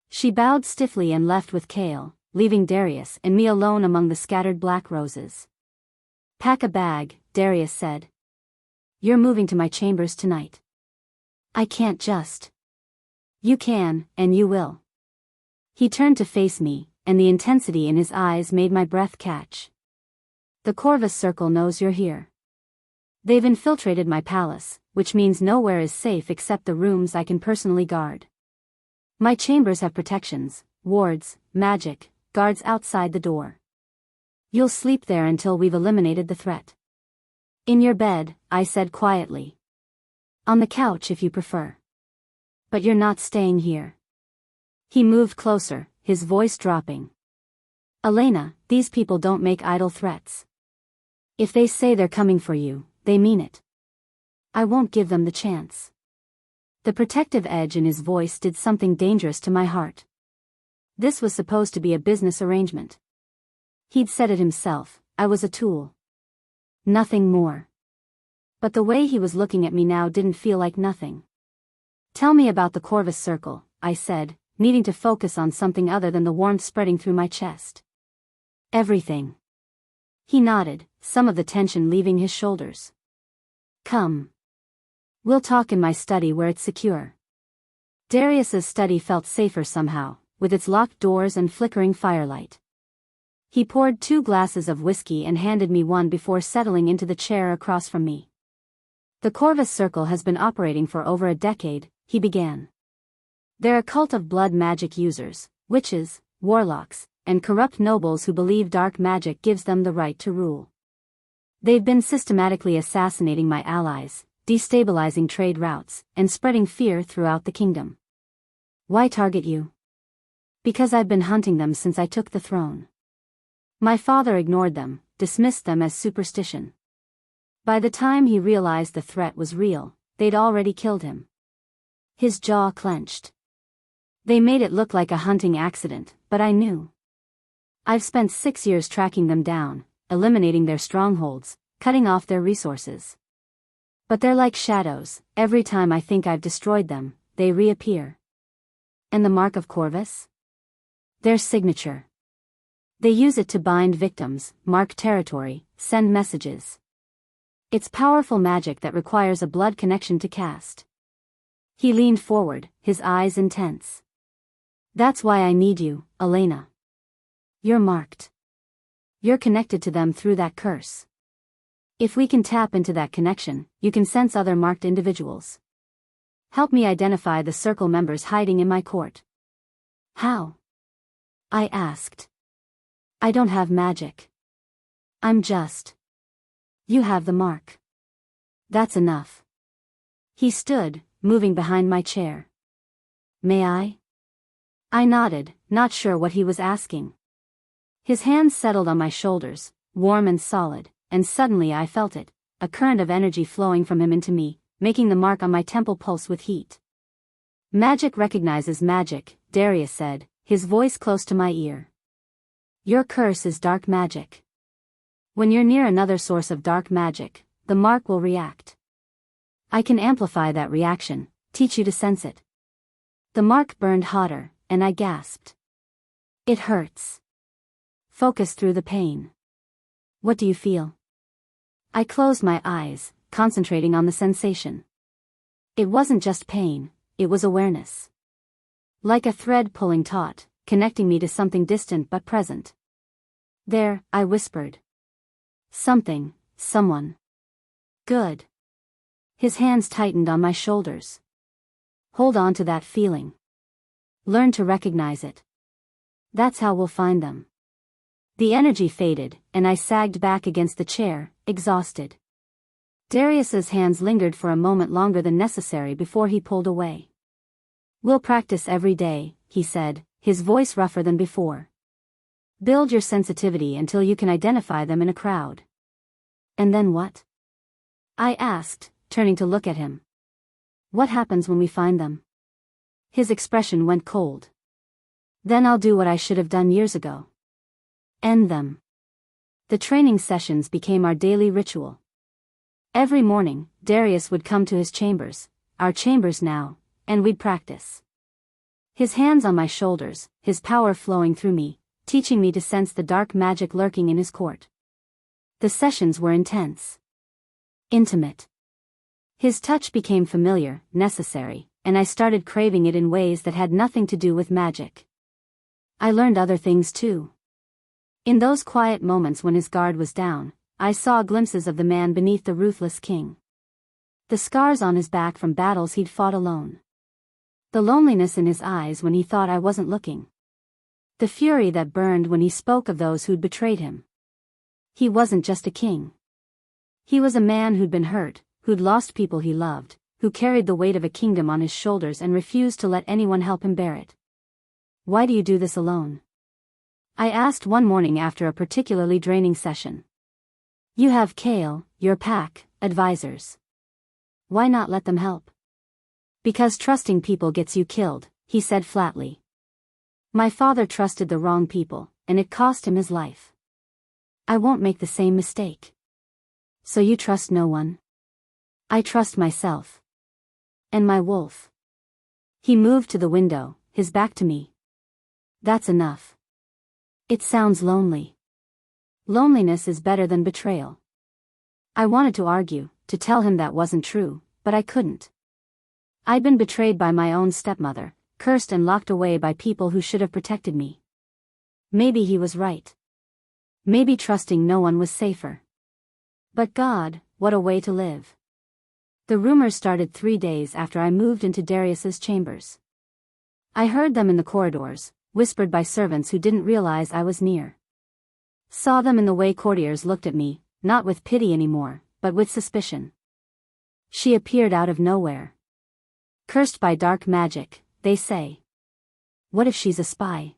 A: She bowed stiffly and left with Kale, leaving Darius and me alone among the scattered black roses. "Pack a bag," Darius said. "You're moving to my chambers tonight." "I can't just." "You can, and you will." He turned to face me, and the intensity in his eyes made my breath catch. "The Corvus Circle knows you're here. They've infiltrated my palace, which means nowhere is safe except the rooms I can personally guard. My chambers have protections, wards, magic, guards outside the door. You'll sleep there until we've eliminated the threat." "In your bed," I said quietly. "On the couch if you prefer. But you're not staying here." He moved closer, his voice dropping. "Elena, these people don't make idle threats. If they say they're coming for you, they mean it. I won't give them the chance." The protective edge in his voice did something dangerous to my heart. This was supposed to be a business arrangement. He'd said it himself, I was a tool. Nothing more. But the way he was looking at me now didn't feel like nothing. "Tell me about the Corvus Circle," I said, needing to focus on something other than the warmth spreading through my chest. "Everything." He nodded, some of the tension leaving his shoulders. "Come. We'll talk in my study where it's secure." Darius's study felt safer somehow, with its locked doors and flickering firelight. He poured 2 glasses of whiskey and handed me one before settling into the chair across from me. "The Corvus Circle has been operating for over a decade," he began. "They're a cult of blood magic users, witches, warlocks, and corrupt nobles who believe dark magic gives them the right to rule. They've been systematically assassinating my allies, destabilizing trade routes, and spreading fear throughout the kingdom." "Why target you?" "Because I've been hunting them since I took the throne. My father ignored them, dismissed them as superstition. By the time he realized the threat was real, they'd already killed him." His jaw clenched. "They made it look like a hunting accident, but I knew. I've spent 6 years tracking them down, eliminating their strongholds, cutting off their resources. But they're like shadows, every time I think I've destroyed them, they reappear." "And the Mark of Corvus?" "Their signature. They use it to bind victims, mark territory, send messages. It's powerful magic that requires a blood connection to cast." He leaned forward, his eyes intense. "That's why I need you, Elena. You're marked. You're connected to them through that curse. If we can tap into that connection, you can sense other marked individuals. Help me identify the circle members hiding in my court." "How?" I asked. "I don't have magic. I'm just. You have the mark. That's enough." He stood, moving behind my chair. "May I?" I nodded, not sure what he was asking. His hands settled on my shoulders, warm and solid, and suddenly I felt it, a current of energy flowing from him into me, making the mark on my temple pulse with heat. "Magic recognizes magic," Darius said, his voice close to my ear. "Your curse is dark magic. When you're near another source of dark magic, the mark will react. I can amplify that reaction, teach you to sense it." The mark burned hotter, and I gasped. "It hurts." "Focus through the pain. What do you feel?" I closed my eyes, concentrating on the sensation. It wasn't just pain, it was awareness. Like a thread pulling taut, connecting me to something distant but present. "There," I whispered. "Something, someone. Good." His hands tightened on my shoulders. Hold on to that feeling. Learn to recognize it. That's how we'll find them. The energy faded, and I sagged back against the chair, exhausted. Darius's hands lingered for a moment longer than necessary before he pulled away. We'll practice every day, he said, his voice rougher than before. Build your sensitivity until you can identify them in a crowd. And then what? I asked, turning to look at him. What happens when we find them? His expression went cold. Then I'll do what I should have done years ago. End them. The training sessions became our daily ritual. Every morning, Darius would come to his chambers, our chambers now, and we'd practice. His hands on my shoulders, his power flowing through me, teaching me to sense the dark magic lurking in his court. The sessions were intense. Intimate. His touch became familiar, necessary, and I started craving it in ways that had nothing to do with magic. I learned other things too. In those quiet moments when his guard was down, I saw glimpses of the man beneath the ruthless king. The scars on his back from battles he'd fought alone. The loneliness in his eyes when he thought I wasn't looking. The fury that burned when he spoke of those who'd betrayed him. He wasn't just a king. He was a man who'd been hurt, who'd lost people he loved, who carried the weight of a kingdom on his shoulders and refused to let anyone help him bear it. Why do you do this alone? I asked one morning after a particularly draining session. You have Kale, your pack, advisors. Why not let them help? Because trusting people gets you killed, he said flatly. My father trusted the wrong people, and it cost him his life. I won't make the same mistake. So you trust no one? I trust myself. And my wolf. He moved to the window, his back to me. That's enough. It sounds lonely. Loneliness is better than betrayal. I wanted to argue, to tell him that wasn't true, but I couldn't. I'd been betrayed by my own stepmother, cursed and locked away by people who should have protected me. Maybe he was right. Maybe trusting no one was safer. But God, what a way to live. The rumors started 3 days after I moved into Darius's chambers. I heard them in the corridors, whispered by servants who didn't realize I was near. Saw them in the way courtiers looked at me, not with pity anymore, but with suspicion. She appeared out of nowhere. Cursed by dark magic, they say. What if she's a spy?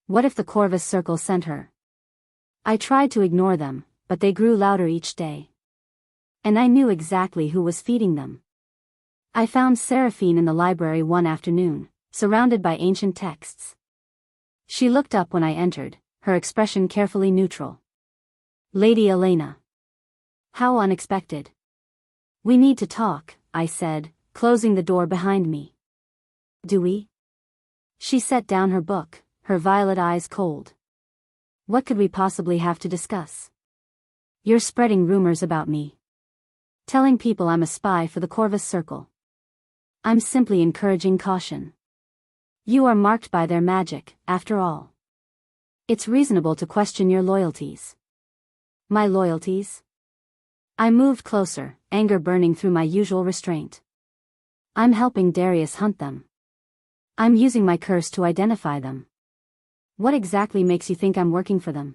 A: What if the Corvus Circle sent her? I tried to ignore them, but they grew louder each day. And I knew exactly who was feeding them. I found Seraphine in the library one afternoon, surrounded by ancient texts. She looked up when I entered, her expression carefully neutral. Lady Elena. How unexpected. We need to talk, I said, closing the door behind me. Do we? She set down her book, her violet eyes cold. What could we possibly have to discuss? You're spreading rumors about me. Telling people I'm a spy for the Corvus Circle. I'm simply encouraging caution. You are marked by their magic, after all. It's reasonable to question your loyalties. My loyalties? I moved closer, anger burning through my usual restraint. I'm helping Darius hunt them. I'm using my curse to identify them. What exactly makes you think I'm working for them?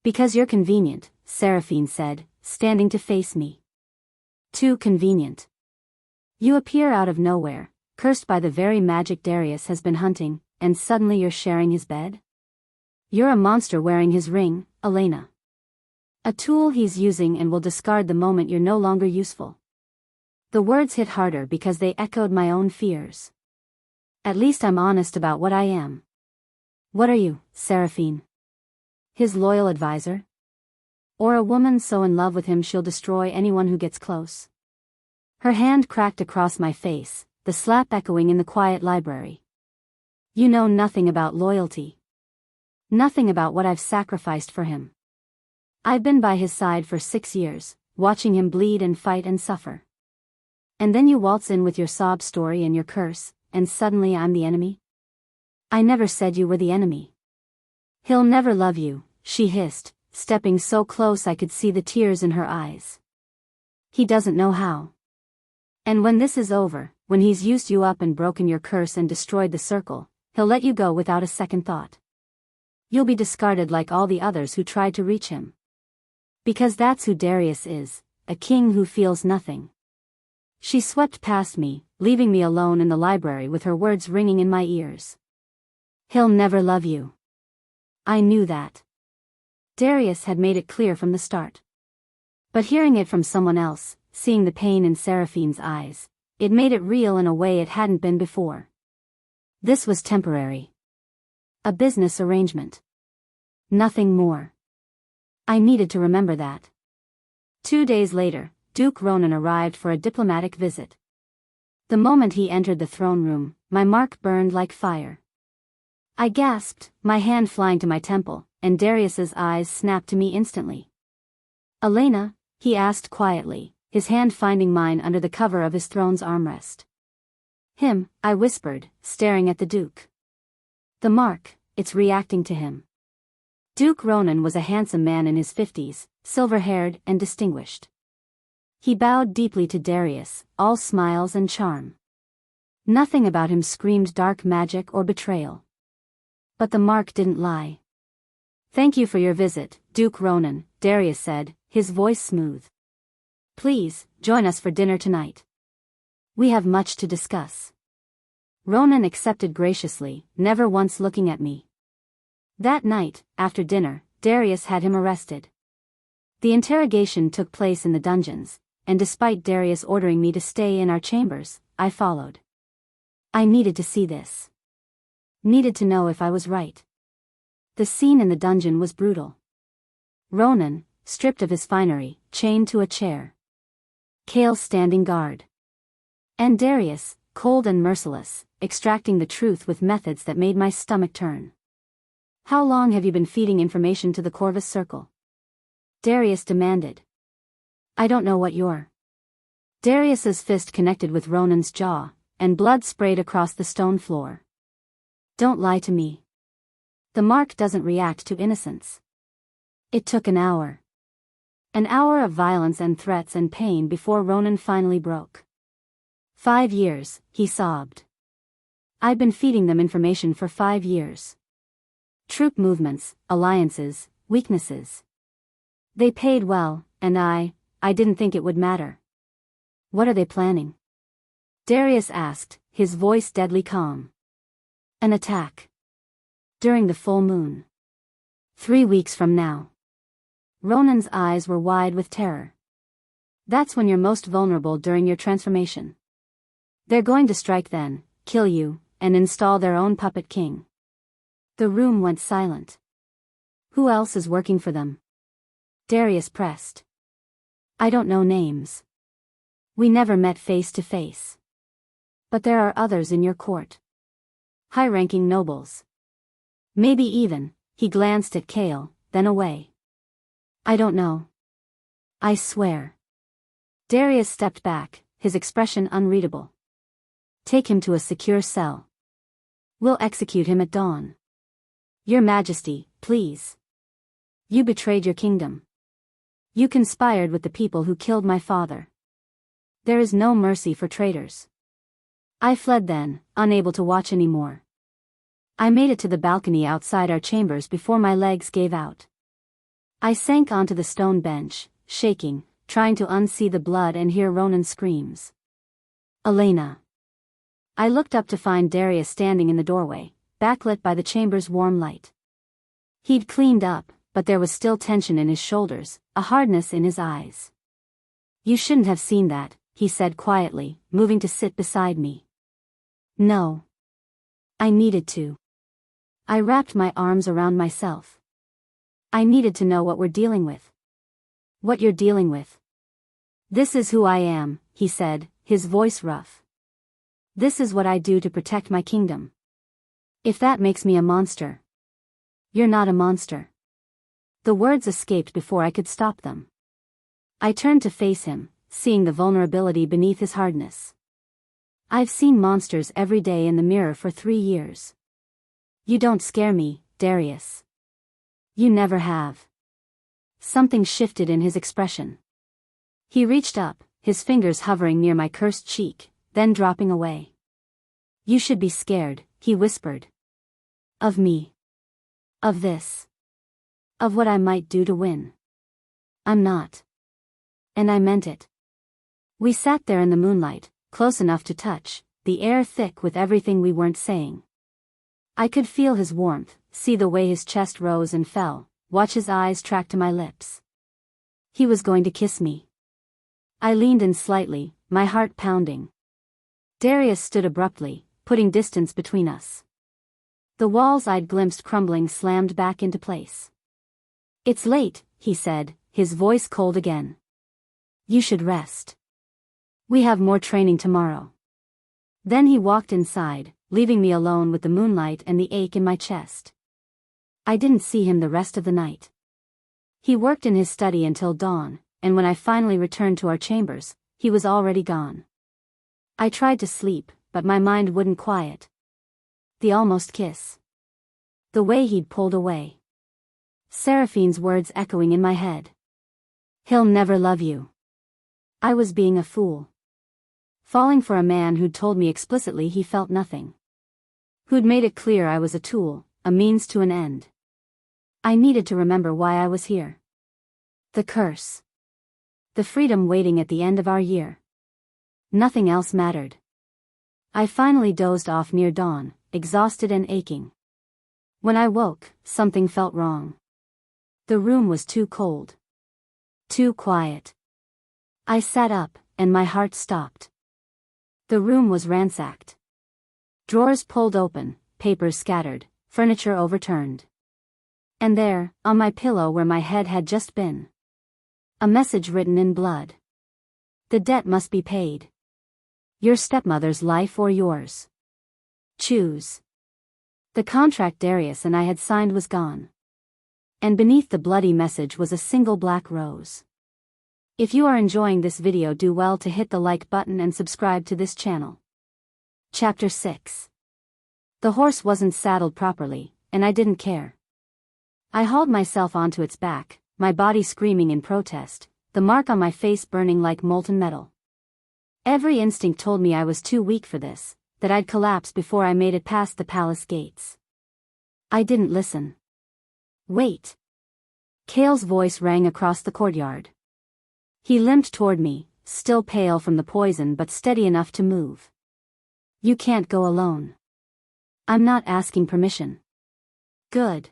A: Because you're convenient, Seraphine said, standing to face me. Too convenient. You appear out of nowhere, cursed by the very magic Darius has been hunting, and suddenly you're sharing his bed? You're a monster wearing his ring, Elena. A tool he's using and will discard the moment you're no longer useful. The words hit harder because they echoed my own fears. At least I'm honest about what I am. What are you, Seraphine? His loyal advisor? Or a woman so in love with him she'll destroy anyone who gets close? Her hand cracked across my face, the slap echoing in the quiet library. You know nothing about loyalty. Nothing about what I've sacrificed for him. I've been by his side for 6 years, watching him bleed and fight and suffer. And then you waltz in with your sob story and your curse, and suddenly I'm the enemy? I never said you were the enemy. He'll never love you, she hissed, stepping so close I could see the tears in her eyes. He doesn't know how. And when this is over, when he's used you up and broken your curse and destroyed the circle, he'll let you go without a second thought. You'll be discarded like all the others who tried to reach him. Because that's who Darius is, a king who feels nothing. She swept past me, leaving me alone in the library with her words ringing in my ears. He'll never love you. I knew that. Darius had made it clear from the start. But hearing it from someone else, seeing the pain in Seraphine's eyes, it made it real in a way it hadn't been before. This was temporary. A business arrangement. Nothing more. I needed to remember that. 2 days later, Duke Ronan arrived for a diplomatic visit. The moment he entered the throne room, my mark burned like fire. I gasped, my hand flying to my temple, and Darius's eyes snapped to me instantly. Elena, he asked quietly, his hand finding mine under the cover of his throne's armrest. Him, I whispered, staring at the Duke. The mark, it's reacting to him. Duke Ronan was a handsome man in his 50s, silver-haired and distinguished. He bowed deeply to Darius, all smiles and charm. Nothing about him screamed dark magic or betrayal. But the mark didn't lie. Thank you for your visit, Duke Ronan, Darius said, his voice smooth. Please, join us for dinner tonight. We have much to discuss. Ronan accepted graciously, never once looking at me. That night, after dinner, Darius had him arrested. The interrogation took place in the dungeons, and despite Darius ordering me to stay in our chambers, I followed. I needed to see this. Needed to know if I was right. The scene in the dungeon was brutal. Ronan, stripped of his finery, chained to a chair. Kale standing guard. And Darius, cold and merciless, extracting the truth with methods that made my stomach turn. How long have you been feeding information to the Corvus Circle? Darius demanded. I don't know what you're. Darius's fist connected with Ronan's jaw, and blood sprayed across the stone floor. Don't lie to me. The mark doesn't react to innocence. It took an hour. An hour of violence and threats and pain before Ronan finally broke. 5 years, he sobbed. I've been feeding them information for 5 years. Troop movements, alliances, weaknesses. They paid well, and I didn't think it would matter. What are they planning? Darius asked, his voice deadly calm. An attack. During the full moon. 3 weeks from now. Ronan's eyes were wide with terror. That's when you're most vulnerable during your transformation. They're going to strike then, kill you, and install their own puppet king. The room went silent. Who else is working for them? Darius pressed. I don't know names. We never met face to face. But there are others in your court. High-ranking nobles. Maybe even, he glanced at Kale, then away. I don't know. I swear. Darius stepped back, his expression unreadable. Take him to a secure cell. We'll execute him at dawn. Your Majesty, please. You betrayed your kingdom. You conspired with the people who killed my father. There is no mercy for traitors. I fled then, unable to watch anymore. I made it to the balcony outside our chambers before my legs gave out. I sank onto the stone bench, shaking, trying to unsee the blood and hear Ronan's screams. Elena. I looked up to find Darius standing in the doorway, backlit by the chamber's warm light. He'd cleaned up, but there was still tension in his shoulders, a hardness in his eyes. You shouldn't have seen that, he said quietly, moving to sit beside me. No. I needed to. I wrapped my arms around myself. I needed to know what we're dealing with. What you're dealing with. This is who I am, he said, his voice rough. This is what I do to protect my kingdom. If that makes me a monster. You're not a monster. The words escaped before I could stop them. I turned to face him, seeing the vulnerability beneath his hardness. I've seen monsters every day in the mirror for 3 years. You don't scare me, Darius. You never have. Something shifted in his expression. He reached up, his fingers hovering near my cursed cheek, then dropping away. You should be scared, he whispered. Of me. Of this. Of what I might do to win. I'm not. And I meant it. We sat there in the moonlight, close enough to touch, the air thick with everything we weren't saying. I could feel his warmth, see the way his chest rose and fell, watch his eyes track to my lips. He was going to kiss me. I leaned in slightly, my heart pounding. Darius stood abruptly, putting distance between us. The walls I'd glimpsed crumbling slammed back into place. It's late, he said, his voice cold again. You should rest. We have more training tomorrow. Then he walked inside, leaving me alone with the moonlight and the ache in my chest. I didn't see him the rest of the night. He worked in his study until dawn, and when I finally returned to our chambers, he was already gone. I tried to sleep, but my mind wouldn't quiet. The almost kiss. The way he'd pulled away. Seraphine's words echoing in my head. He'll never love you. I was being a fool. Falling for a man who'd told me explicitly he felt nothing. Who'd made it clear I was a tool, a means to an end. I needed to remember why I was here. The curse. The freedom waiting at the end of our year. Nothing else mattered. I finally dozed off near dawn, exhausted and aching. When I woke, something felt wrong. The room was too cold. Too quiet. I sat up, and my heart stopped. The room was ransacked. Drawers pulled open, papers scattered, furniture overturned. And there, on my pillow where my head had just been. A message written in blood. The debt must be paid. Your stepmother's life or yours. Choose. The contract Darius and I had signed was gone. And beneath the bloody message was a single black rose. If you are enjoying this video, do well to hit the like button and subscribe to this channel. Chapter 6. The horse wasn't saddled properly, and I didn't care. I hauled myself onto its back, my body screaming in protest, the mark on my face burning like molten metal. Every instinct told me I was too weak for this, that I'd collapse before I made it past the palace gates. I didn't listen. Wait. Kale's voice rang across the courtyard. He limped toward me, still pale from the poison but steady enough to move. You can't go alone. I'm not asking permission. Good.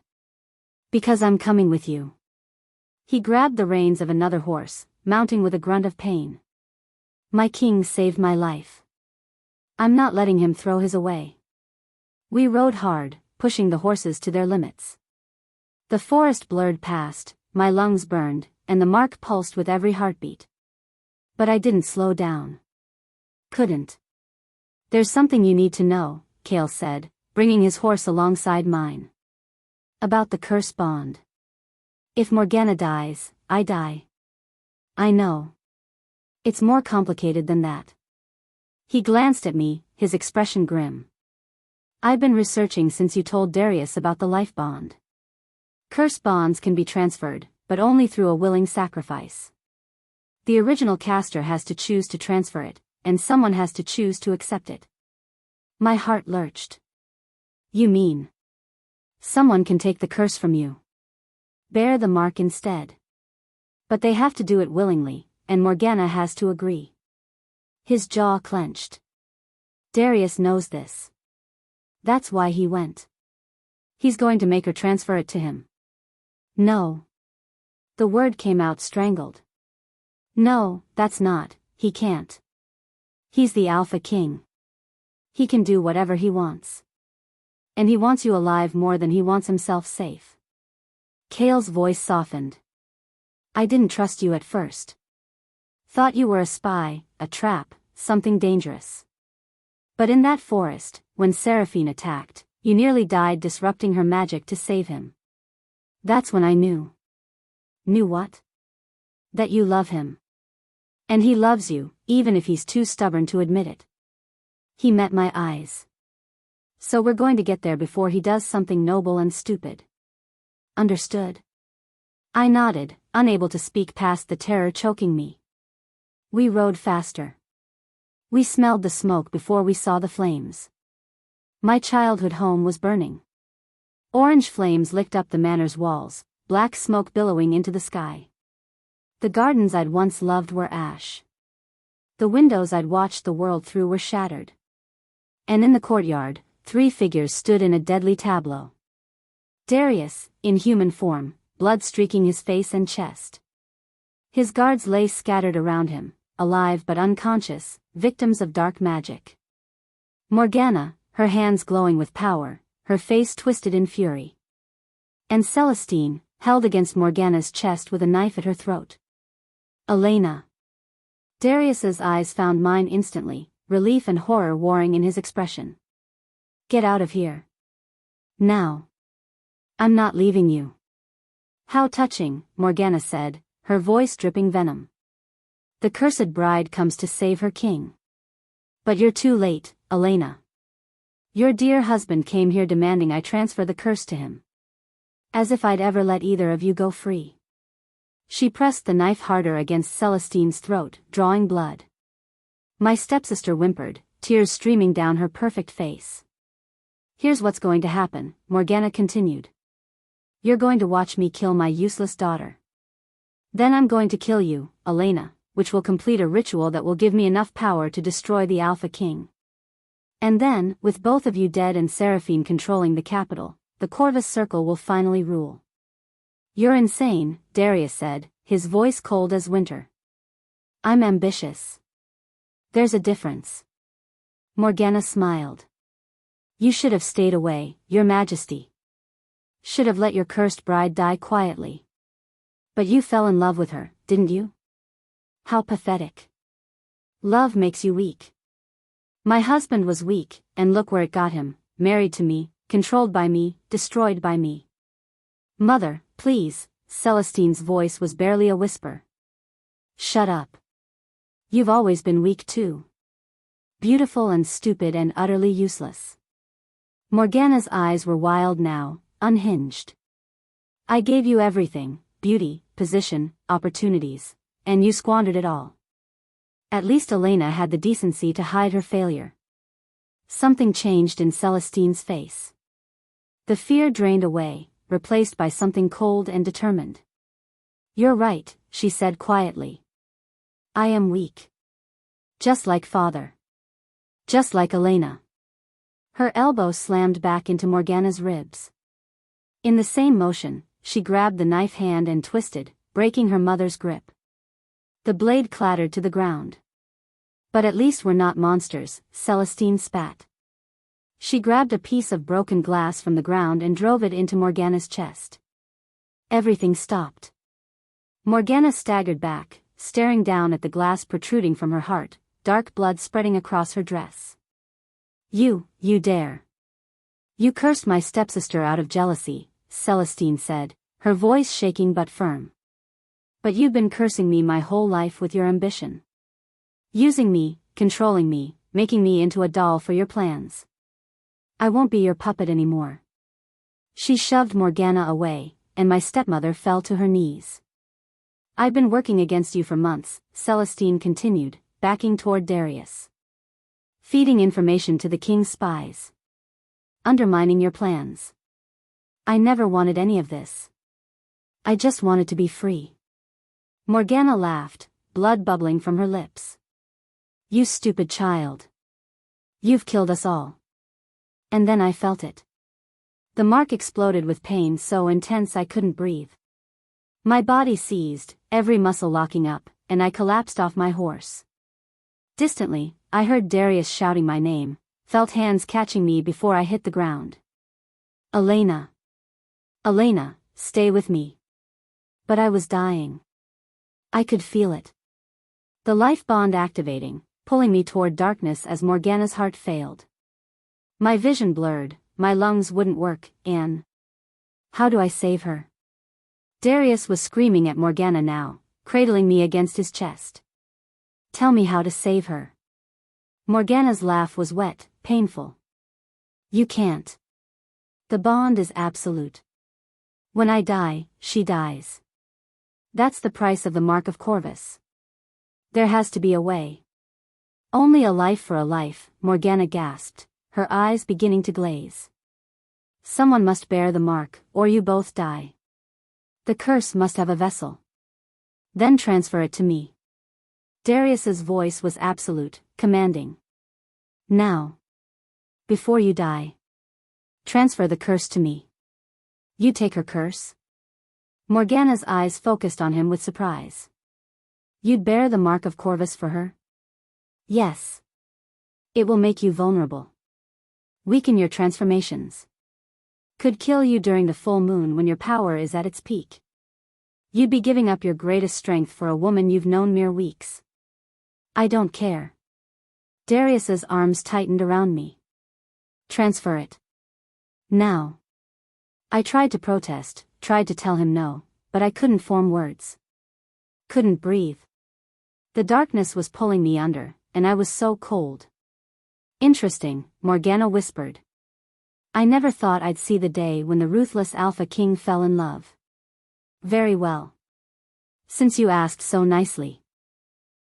A: Because I'm coming with you. He grabbed the reins of another horse, mounting with a grunt of pain. My king saved my life. I'm not letting him throw his away. We rode hard, pushing the horses to their limits. The forest blurred past, my lungs burned, and the mark pulsed with every heartbeat. But I didn't slow down. Couldn't. There's something you need to know, Kale said, bringing his horse alongside mine. About the curse bond. If Morgana dies, I die. I know. It's more complicated than that. He glanced at me, his expression grim. I've been researching since you told Darius about the life bond. Curse bonds can be transferred, but only through a willing sacrifice. The original caster has to choose to transfer it, and someone has to choose to accept it. My heart lurched. You mean? Someone can take the curse from you. Bear the mark instead. But they have to do it willingly, and Morgana has to agree. His jaw clenched. Darius knows this. That's why he went. He's going to make her transfer it to him. No. The word came out strangled. No, that's not, he can't. He's the Alpha King. He can do whatever he wants. And he wants you alive more than he wants himself safe. Kale's voice softened. I didn't trust you at first. Thought you were a spy, a trap, something dangerous. But in that forest, when Seraphine attacked, you nearly died disrupting her magic to save him. That's when I knew. Knew what? That you love him. And he loves you, even if he's too stubborn to admit it. He met my eyes. So we're going to get there before he does something noble and stupid. Understood? I nodded, unable to speak past the terror choking me. We rode faster. We smelled the smoke before we saw the flames. My childhood home was burning. Orange flames licked up the manor's walls, black smoke billowing into the sky. The gardens I'd once loved were ash. The windows I'd watched the world through were shattered. And in the courtyard, 3 figures stood in a deadly tableau. Darius, in human form, blood streaking his face and chest. His guards lay scattered around him, alive but unconscious, victims of dark magic. Morgana, her hands glowing with power, her face twisted in fury. And Celestine, held against Morgana's chest with a knife at her throat. Elena. Darius's eyes found mine instantly, relief and horror warring in his expression. Get out of here. Now. I'm not leaving you. How touching, Morgana said, her voice dripping venom. The cursed bride comes to save her king. But you're too late, Elena. Your dear husband came here demanding I transfer the curse to him. As if I'd ever let either of you go free. She pressed the knife harder against Celestine's throat, drawing blood. My stepsister whimpered, tears streaming down her perfect face. Here's what's going to happen, Morgana continued. You're going to watch me kill my useless daughter. Then I'm going to kill you, Elena, which will complete a ritual that will give me enough power to destroy the Alpha King. And then, with both of you dead and Seraphine controlling the capital, the Corvus Circle will finally rule. You're insane, Darius said, his voice cold as winter. I'm ambitious. There's a difference. Morgana smiled. You should have stayed away, Your Majesty. Should have let your cursed bride die quietly. But you fell in love with her, didn't you? How pathetic. Love makes you weak. My husband was weak, and look where it got him, married to me, controlled by me, destroyed by me. Mother, please, Celestine's voice was barely a whisper. Shut up. You've always been weak too. Beautiful and stupid and utterly useless. Morgana's eyes were wild now, unhinged. I gave you everything, beauty, position, opportunities, and you squandered it all. At least Elena had the decency to hide her failure. Something changed in Celestine's face. The fear drained away, replaced by something cold and determined. You're right, she said quietly. I am weak. Just like father. Just like Elena. Her elbow slammed back into Morgana's ribs. In the same motion, she grabbed the knife hand and twisted, breaking her mother's grip. The blade clattered to the ground. But at least we're not monsters, Celestine spat. She grabbed a piece of broken glass from the ground and drove it into Morgana's chest. Everything stopped. Morgana staggered back, staring down at the glass protruding from her heart, dark blood spreading across her dress. You dare. You cursed my stepsister out of jealousy, Celestine said, her voice shaking but firm. But you've been cursing me my whole life with your ambition. Using me, controlling me, making me into a doll for your plans. I won't be your puppet anymore. She shoved Morgana away, and my stepmother fell to her knees. I've been working against you for months, Celestine continued, backing toward Darius. Feeding information to the king's spies. Undermining your plans. I never wanted any of this. I just wanted to be free. Morgana laughed, blood bubbling from her lips. You stupid child. You've killed us all. And then I felt it. The mark exploded with pain so intense I couldn't breathe. My body seized, every muscle locking up, and I collapsed off my horse. Distantly, I heard Darius shouting my name, felt hands catching me before I hit the ground. Elena. Elena, stay with me. But I was dying. I could feel it. The life bond activating, pulling me toward darkness as Morgana's heart failed. My vision blurred, my lungs wouldn't work, and... How do I save her? Darius was screaming at Morgana now, cradling me against his chest. Tell me how to save her. Morgana's laugh was wet, painful. You can't. The bond is absolute. When I die, she dies. That's the price of the Mark of Corvus. There has to be a way. Only a life for a life, Morgana gasped, her eyes beginning to glaze. Someone must bear the mark, or you both die. The curse must have a vessel. Then transfer it to me. Darius's voice was absolute, commanding. Now. Before you die. Transfer the curse to me. You take her curse? Morgana's eyes focused on him with surprise. You'd bear the Mark of Corvus for her? Yes. It will make you vulnerable. Weaken your transformations. Could kill you during the full moon when your power is at its peak. You'd be giving up your greatest strength for a woman you've known mere weeks. I don't care. Darius's arms tightened around me. Transfer it. Now. I tried to protest, tried to tell him no, but I couldn't form words. Couldn't breathe. The darkness was pulling me under, and I was so cold. Interesting, Morgana whispered. I never thought I'd see the day when the ruthless Alpha King fell in love. Very well. Since you asked so nicely.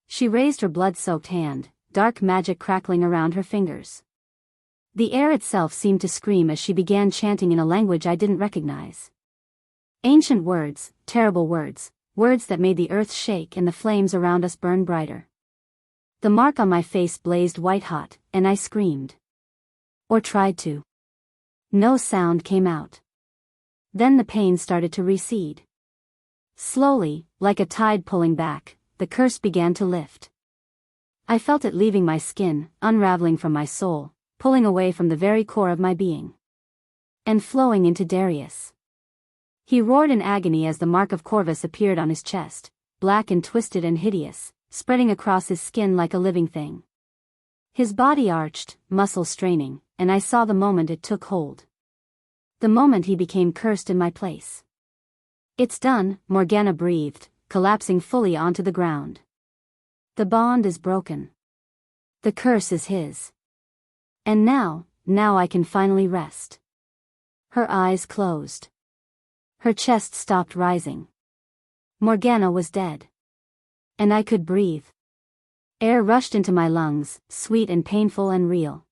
A: She raised her blood-soaked hand, dark magic crackling around her fingers. The air itself seemed to scream as she began chanting in a language I didn't recognize. Ancient words, terrible words, words that made the earth shake and the flames around us burn brighter. The mark on my face blazed white-hot, and I screamed. Or tried to. No sound came out. Then the pain started to recede. Slowly, like a tide pulling back, the curse began to lift. I felt it leaving my skin, unraveling from my soul, pulling away from the very core of my being. And flowing into Darius. He roared in agony as the Mark of Corvus appeared on his chest, black and twisted and hideous, spreading across his skin like a living thing. His body arched, muscle straining, and I saw the moment it took hold. The moment he became cursed in my place. It's done, Morgana breathed, collapsing fully onto the ground. The bond is broken. The curse is his. And now I can finally rest. Her eyes closed. Her chest stopped rising. Morgana was dead. And I could breathe. Air rushed into my lungs, sweet and painful and real.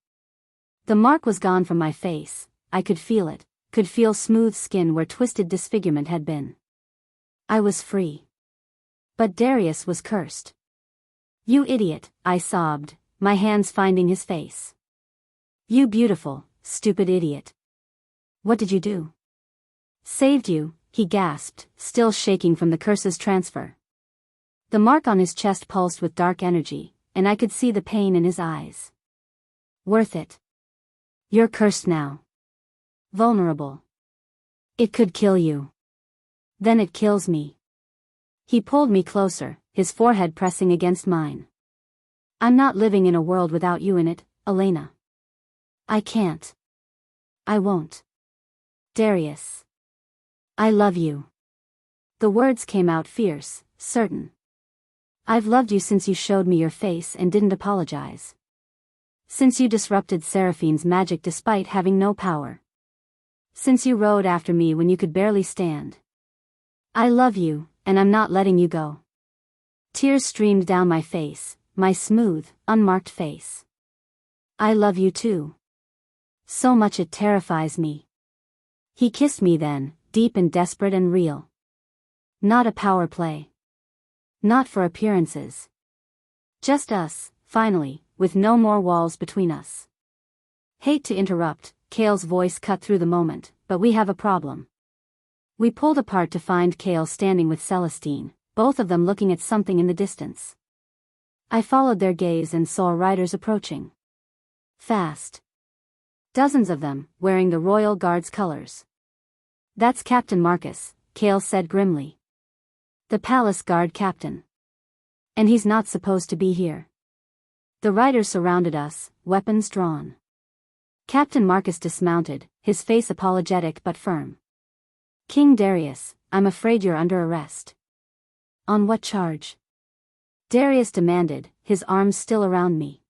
A: The mark was gone from my face, I could feel it, could feel smooth skin where twisted disfigurement had been. I was free. But Darius was cursed. You idiot, I sobbed, my hands finding his face. You beautiful, stupid idiot. What did you do? Saved you, he gasped, still shaking from the curse's transfer. The mark on his chest pulsed with dark energy, and I could see the pain in his eyes. Worth it. You're cursed now. Vulnerable. It could kill you. Then it kills me. He pulled me closer, his forehead pressing against mine. I'm not living in a world without you in it, Elena. I can't. I won't. Darius. I love you. The words came out fierce, certain. I've loved you since you showed me your face and didn't apologize. Since you disrupted Seraphine's magic despite having no power. Since you rode after me when you could barely stand. I love you, and I'm not letting you go. Tears streamed down my face, my smooth, unmarked face. I love you too. So much it terrifies me. He kissed me then, deep and desperate and real. Not a power play. Not for appearances. Just us, finally, with no more walls between us. Hate to interrupt, Kale's voice cut through the moment, but we have a problem. We pulled apart to find Kale standing with Celestine, both of them looking at something in the distance. I followed their gaze and saw riders approaching. Fast. Dozens of them, wearing the Royal Guard's colors. That's Captain Marcus, Kale said grimly. The Palace Guard captain. And he's not supposed to be here. The riders surrounded us, weapons drawn. Captain Marcus dismounted, his face apologetic but firm. King Darius, I'm afraid you're under arrest. On what charge? Darius demanded, his arms still around me.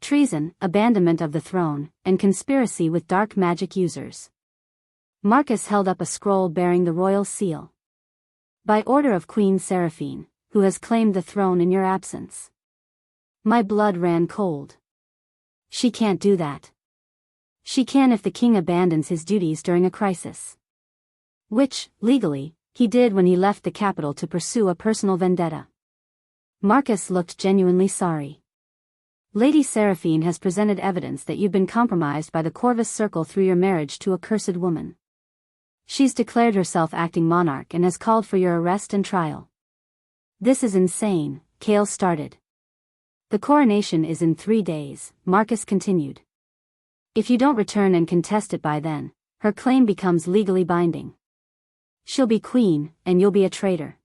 A: Treason, abandonment of the throne, and conspiracy with dark magic users. Marcus held up a scroll bearing the royal seal. By order of Queen Seraphine, who has claimed the throne in your absence. My blood ran cold. She can't do that. She can if the king abandons his duties during a crisis. Which, legally, he did when he left the capital to pursue a personal vendetta. Marcus looked genuinely sorry. Lady Seraphine has presented evidence that you've been compromised by the Corvus Circle through your marriage to a cursed woman. She's declared herself acting monarch and has called for your arrest and trial. This is insane, Cale started. The coronation is in 3 days, Marcus continued. If you don't return and contest it by then, her claim becomes legally binding. She'll be queen, and you'll be a traitor.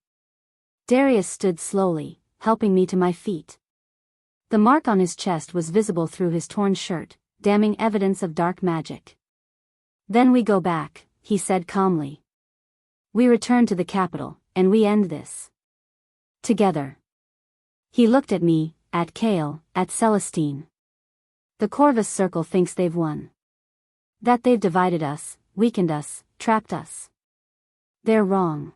A: Darius stood slowly, helping me to my feet. The mark on his chest was visible through his torn shirt, damning evidence of dark magic. Then we go back, he said calmly. We return to the capital, and we end this. Together. He looked at me, at Cale, at Celestine. The Corvus Circle thinks they've won. That they've divided us, weakened us, trapped us. They're wrong.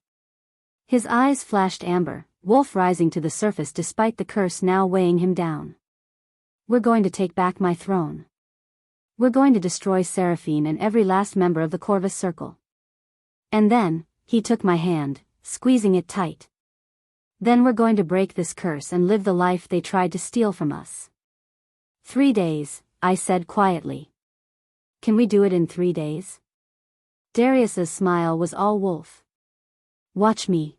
A: His eyes flashed amber, wolf rising to the surface despite the curse now weighing him down. We're going to take back my throne. We're going to destroy Seraphine and every last member of the Corvus Circle. And then, he took my hand, squeezing it tight. Then we're going to break this curse and live the life they tried to steal from us. 3 days, I said quietly. Can we do it in 3 days? Darius's smile was all wolf. Watch me.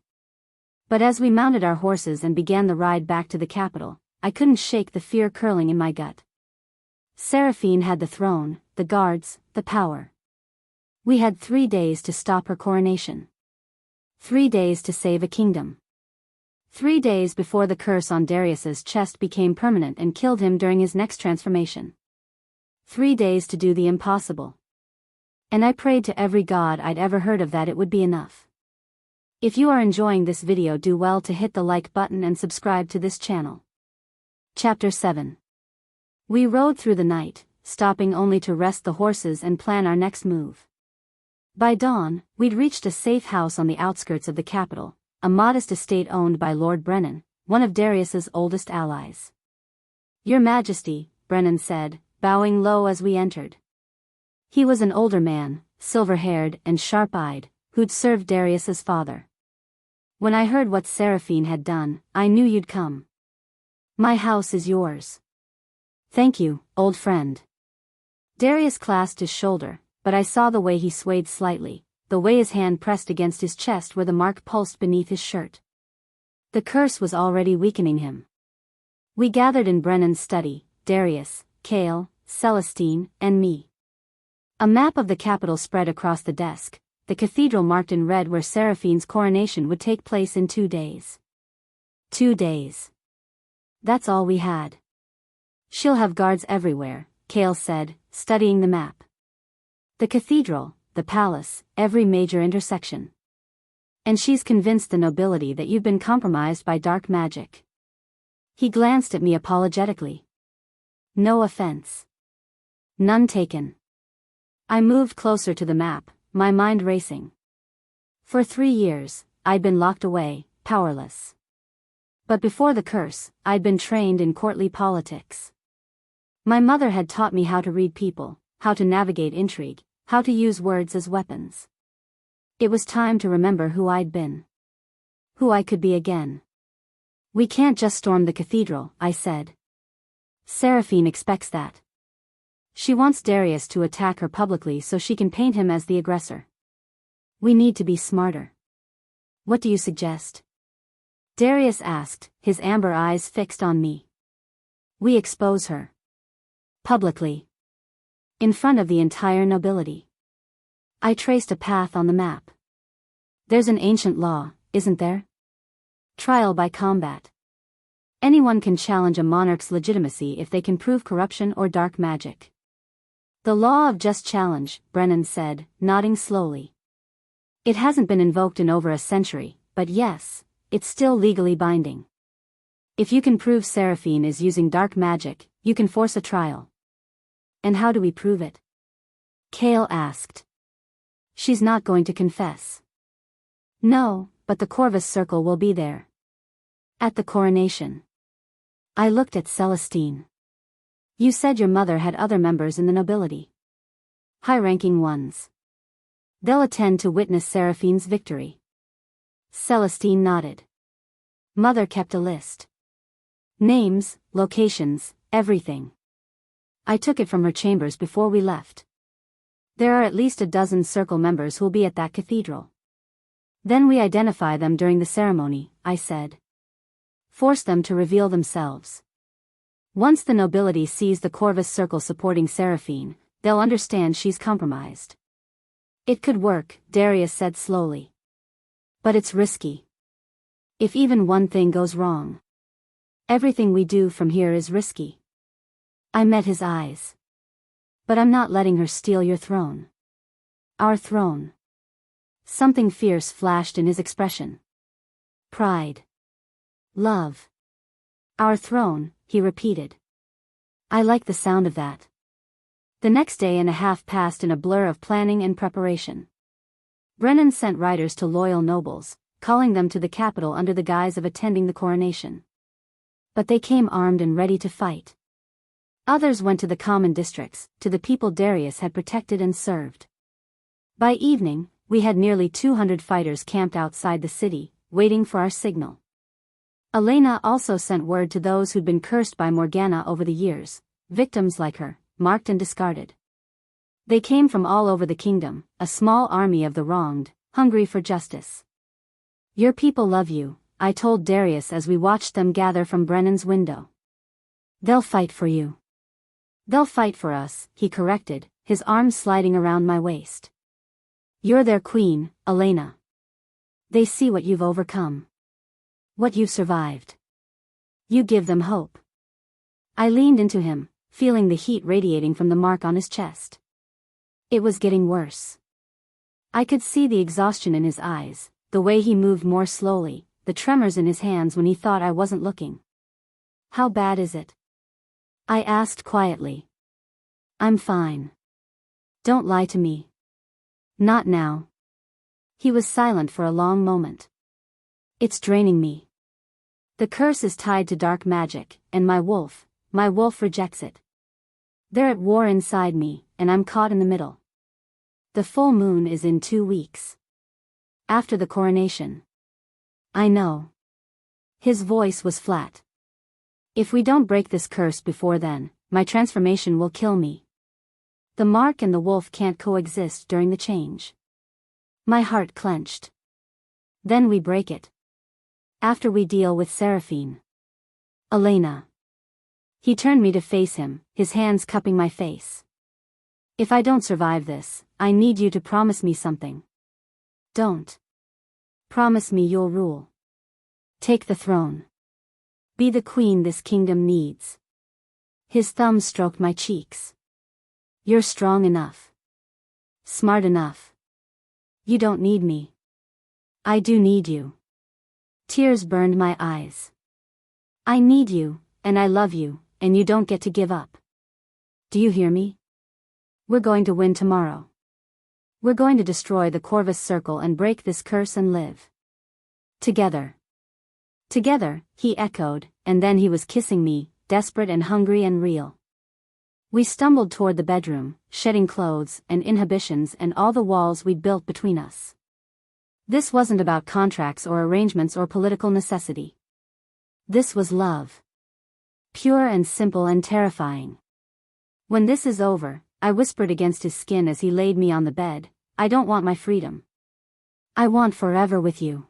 A: But as we mounted our horses and began the ride back to the capital, I couldn't shake the fear curling in my gut. Seraphine had the throne, the guards, the power. We had 3 days to stop her coronation. 3 days to save a kingdom. 3 days before the curse on Darius's chest became permanent and killed him during his next transformation. 3 days to do the impossible. And I prayed to every god I'd ever heard of that it would be enough. If you are enjoying this video, do well to hit the like button and subscribe to this channel. Chapter 7. We rode through the night, stopping only to rest the horses and plan our next move. By dawn, we'd reached a safe house on the outskirts of the capital, a modest estate owned by Lord Brennan, one of Darius's oldest allies. Your Majesty, Brennan said, bowing low as we entered. He was an older man, silver-haired and sharp-eyed, who'd served Darius's father. When I heard what Seraphine had done, I knew you'd come. My house is yours. Thank you, old friend. Darius clasped his shoulder, but I saw the way he swayed slightly, the way his hand pressed against his chest where the mark pulsed beneath his shirt. The curse was already weakening him. We gathered in Brennan's study, Darius, Cale, Celestine, and me. A map of the capital spread across the desk, the cathedral marked in red where Seraphine's coronation would take place in 2 days. 2 days. That's all we had. She'll have guards everywhere, Cale said, studying the map. The cathedral, the palace, every major intersection. And she's convinced the nobility that you've been compromised by dark magic. He glanced at me apologetically. No offense. None taken. I moved closer to the map, my mind racing. For 3 years, I'd been locked away, powerless. But before the curse, I'd been trained in courtly politics. My mother had taught me how to read people, how to navigate intrigue, how to use words as weapons. It was time to remember who I'd been. Who I could be again. We can't just storm the cathedral, I said. Seraphine expects that. She wants Darius to attack her publicly so she can paint him as the aggressor. We need to be smarter. What do you suggest? Darius asked, his amber eyes fixed on me. We expose her. Publicly. In front of the entire nobility. I traced a path on the map. There's an ancient law, isn't there? Trial by combat. Anyone can challenge a monarch's legitimacy if they can prove corruption or dark magic. The law of just challenge, Brennan said, nodding slowly. It hasn't been invoked in over a century, but yes, it's still legally binding. If you can prove Seraphine is using dark magic, you can force a trial. And how do we prove it? Cale asked. She's not going to confess. No, but the Corvus Circle will be there. At the coronation. I looked at Celestine. You said your mother had other members in the nobility. High-ranking ones. They'll attend to witness Seraphine's victory. Celestine nodded. Mother kept a list. Names, locations, everything. I took it from her chambers before we left. There are at least a dozen circle members who'll be at that cathedral. Then we identify them during the ceremony, I said. Force them to reveal themselves. Once the nobility sees the Corvus Circle supporting Seraphine, they'll understand she's compromised. It could work, Darius said slowly. But it's risky. If even one thing goes wrong. Everything we do from here is risky. I met his eyes. But I'm not letting her steal your throne. Our throne. Something fierce flashed in his expression. Pride. Love. Our throne, he repeated. I like the sound of that. The next day and a half passed in a blur of planning and preparation. Brennan sent riders to loyal nobles, calling them to the capital under the guise of attending the coronation. But they came armed and ready to fight. Others went to the common districts, to the people Darius had protected and served. By evening, we had nearly 200 fighters camped outside the city, waiting for our signal. Elena also sent word to those who'd been cursed by Morgana over the years, victims like her, marked and discarded. They came from all over the kingdom, a small army of the wronged, hungry for justice. Your people love you, I told Darius as we watched them gather from Brennan's window. They'll fight for you. They'll fight for us, he corrected, his arms sliding around my waist. You're their queen, Elena. They see what you've overcome. What you've survived. You give them hope. I leaned into him, feeling the heat radiating from the mark on his chest. It was getting worse. I could see the exhaustion in his eyes, the way he moved more slowly, the tremors in his hands when he thought I wasn't looking. How bad is it? I asked quietly. I'm fine. Don't lie to me. Not now. He was silent for a long moment. It's draining me. The curse is tied to dark magic, and my wolf rejects it. They're at war inside me, and I'm caught in the middle. The full moon is in 2 weeks. After the coronation. I know. His voice was flat. If we don't break this curse before then, my transformation will kill me. The mark and the wolf can't coexist during the change. My heart clenched. Then we break it. After we deal with Seraphine. Elena. He turned me to face him, his hands cupping my face. If I don't survive this, I need you to promise me something. Don't. Promise me you'll rule. Take the throne. Be the queen this kingdom needs. His thumb stroked my cheeks. You're strong enough. Smart enough. You don't need me. I do need you. Tears burned my eyes. I need you, and I love you, and you don't get to give up. Do you hear me? We're going to win tomorrow. We're going to destroy the Corvus Circle and break this curse and live. Together. Together, he echoed, and then he was kissing me, desperate and hungry and real. We stumbled toward the bedroom, shedding clothes and inhibitions and all the walls we'd built between us. This wasn't about contracts or arrangements or political necessity. This was love. Pure and simple and terrifying. When this is over, I whispered against his skin as he laid me on the bed, I don't want my freedom. I want forever with you.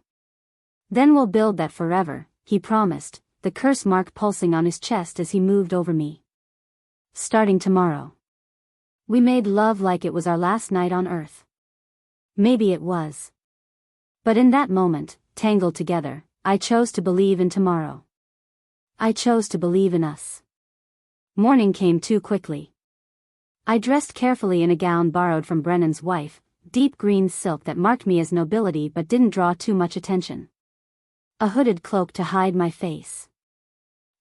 A: Then we'll build that forever, he promised, the curse mark pulsing on his chest as he moved over me. Starting tomorrow. We made love like it was our last night on Earth. Maybe it was. But in that moment, tangled together, I chose to believe in tomorrow. I chose to believe in us. Morning came too quickly. I dressed carefully in a gown borrowed from Brennan's wife, deep green silk that marked me as nobility but didn't draw too much attention. A hooded cloak to hide my face.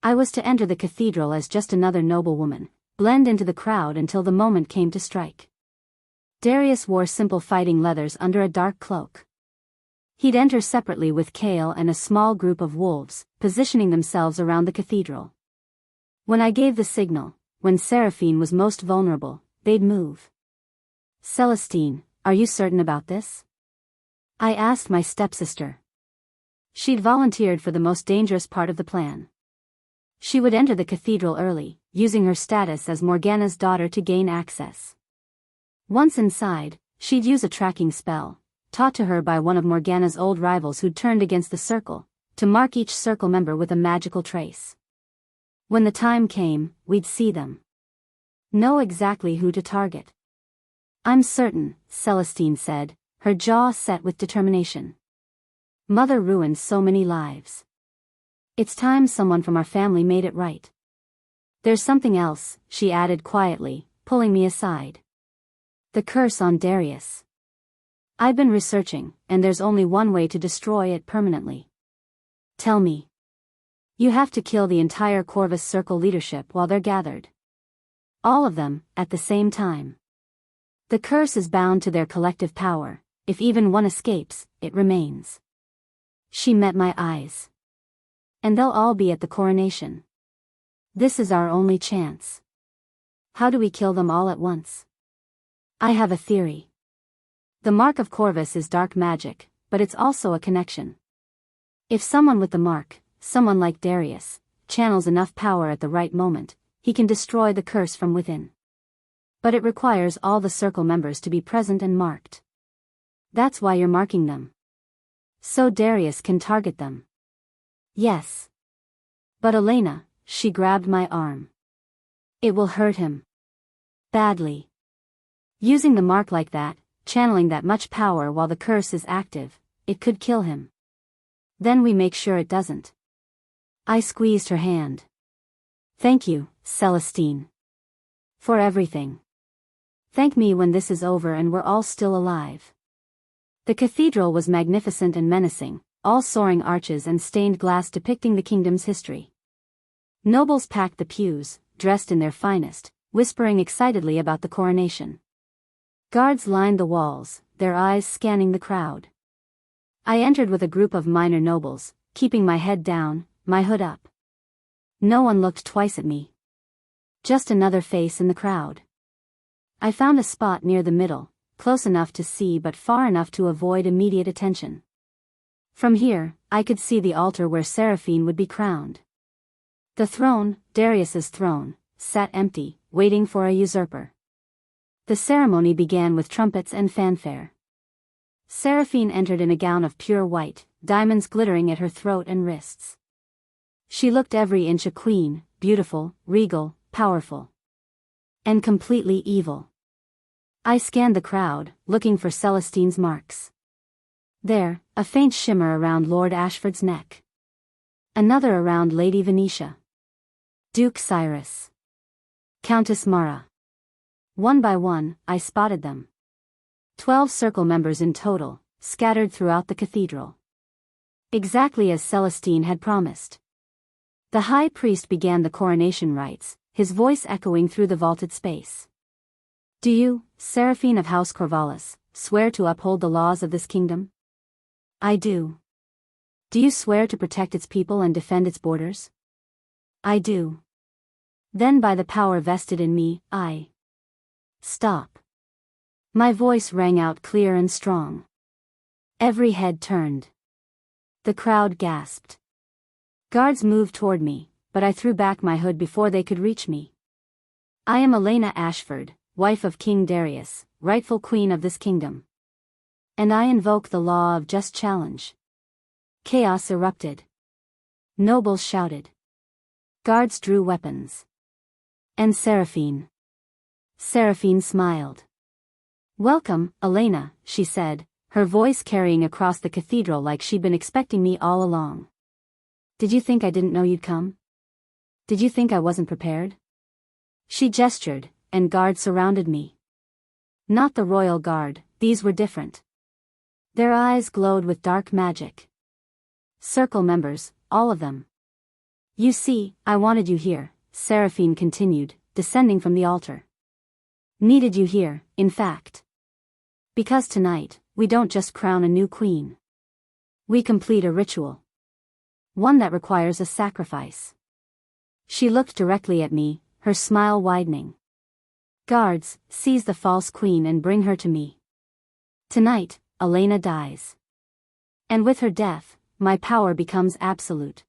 A: I was to enter the cathedral as just another noblewoman, blend into the crowd until the moment came to strike. Darius wore simple fighting leathers under a dark cloak. He'd enter separately with Kale and a small group of wolves, positioning themselves around the cathedral. When I gave the signal, when Seraphine was most vulnerable, they'd move. Celestine, are you certain about this? I asked my stepsister. She'd volunteered for the most dangerous part of the plan. She would enter the cathedral early, using her status as Morgana's daughter to gain access. Once inside, she'd use a tracking spell, taught to her by one of Morgana's old rivals who'd turned against the circle, to mark each circle member with a magical trace. When the time came, we'd see them. Know exactly who to target. I'm certain, Celestine said, her jaw set with determination. Mother ruined so many lives. It's time someone from our family made it right. There's something else, she added quietly, pulling me aside. The curse on Darius. I've been researching, and there's only one way to destroy it permanently. Tell me. You have to kill the entire Corvus Circle leadership while they're gathered. All of them, at the same time. The curse is bound to their collective power. If even one escapes, it remains. She met my eyes. And they'll all be at the coronation. This is our only chance. How do we kill them all at once? I have a theory. The Mark of Corvus is dark magic, but it's also a connection. If someone with the mark, someone like Darius, channels enough power at the right moment, he can destroy the curse from within. But it requires all the circle members to be present and marked. That's why you're marking them. So Darius can target them. Yes. But Elena, she grabbed my arm. It will hurt him. Badly. Using the mark like that, channeling that much power while the curse is active, it could kill him. Then we make sure it doesn't. I squeezed her hand. Thank you, Celestine. For everything. Thank me when this is over and we're all still alive. The cathedral was magnificent and menacing, all soaring arches and stained glass depicting the kingdom's history. Nobles packed the pews, dressed in their finest, whispering excitedly about the coronation. Guards lined the walls, their eyes scanning the crowd. I entered with a group of minor nobles, keeping my head down, my hood up. No one looked twice at me. Just another face in the crowd. I found a spot near the middle, close enough to see but far enough to avoid immediate attention. From here, I could see the altar where Seraphine would be crowned. The throne, Darius's throne, sat empty, waiting for a usurper. The ceremony began with trumpets and fanfare. Seraphine entered in a gown of pure white, diamonds glittering at her throat and wrists. She looked every inch a queen, beautiful, regal, powerful. And completely evil. I scanned the crowd, looking for Celestine's marks. There, a faint shimmer around Lord Ashford's neck. Another around Lady Venetia. Duke Cyrus. Countess Mara. One by one, I spotted them. 12 circle members in total, scattered throughout the cathedral. Exactly as Celestine had promised. The high priest began the coronation rites, his voice echoing through the vaulted space. Do you, Seraphine of House Corvallis, swear to uphold the laws of this kingdom? I do. Do you swear to protect its people and defend its borders? I do. Then by the power vested in me, I... Stop. My voice rang out clear and strong. Every head turned. The crowd gasped. Guards moved toward me, but I threw back my hood before they could reach me. I am Elena Ashford, wife of King Darius, rightful queen of this kingdom. And I invoke the law of just challenge. Chaos erupted. Nobles shouted. Guards drew weapons. And Seraphine smiled. Welcome, Elena, she said, her voice carrying across the cathedral like she'd been expecting me all along. Did you think I didn't know you'd come? Did you think I wasn't prepared? She gestured, and guards surrounded me. Not the royal guard, these were different. Their eyes glowed with dark magic. Circle members, all of them. You see, I wanted you here, Seraphine continued, descending from the altar. Needed you here, in fact. Because tonight, we don't just crown a new queen. We complete a ritual. One that requires a sacrifice. She looked directly at me, her smile widening. Guards, seize the false queen and bring her to me. Tonight, Elena dies. And with her death, my power becomes absolute.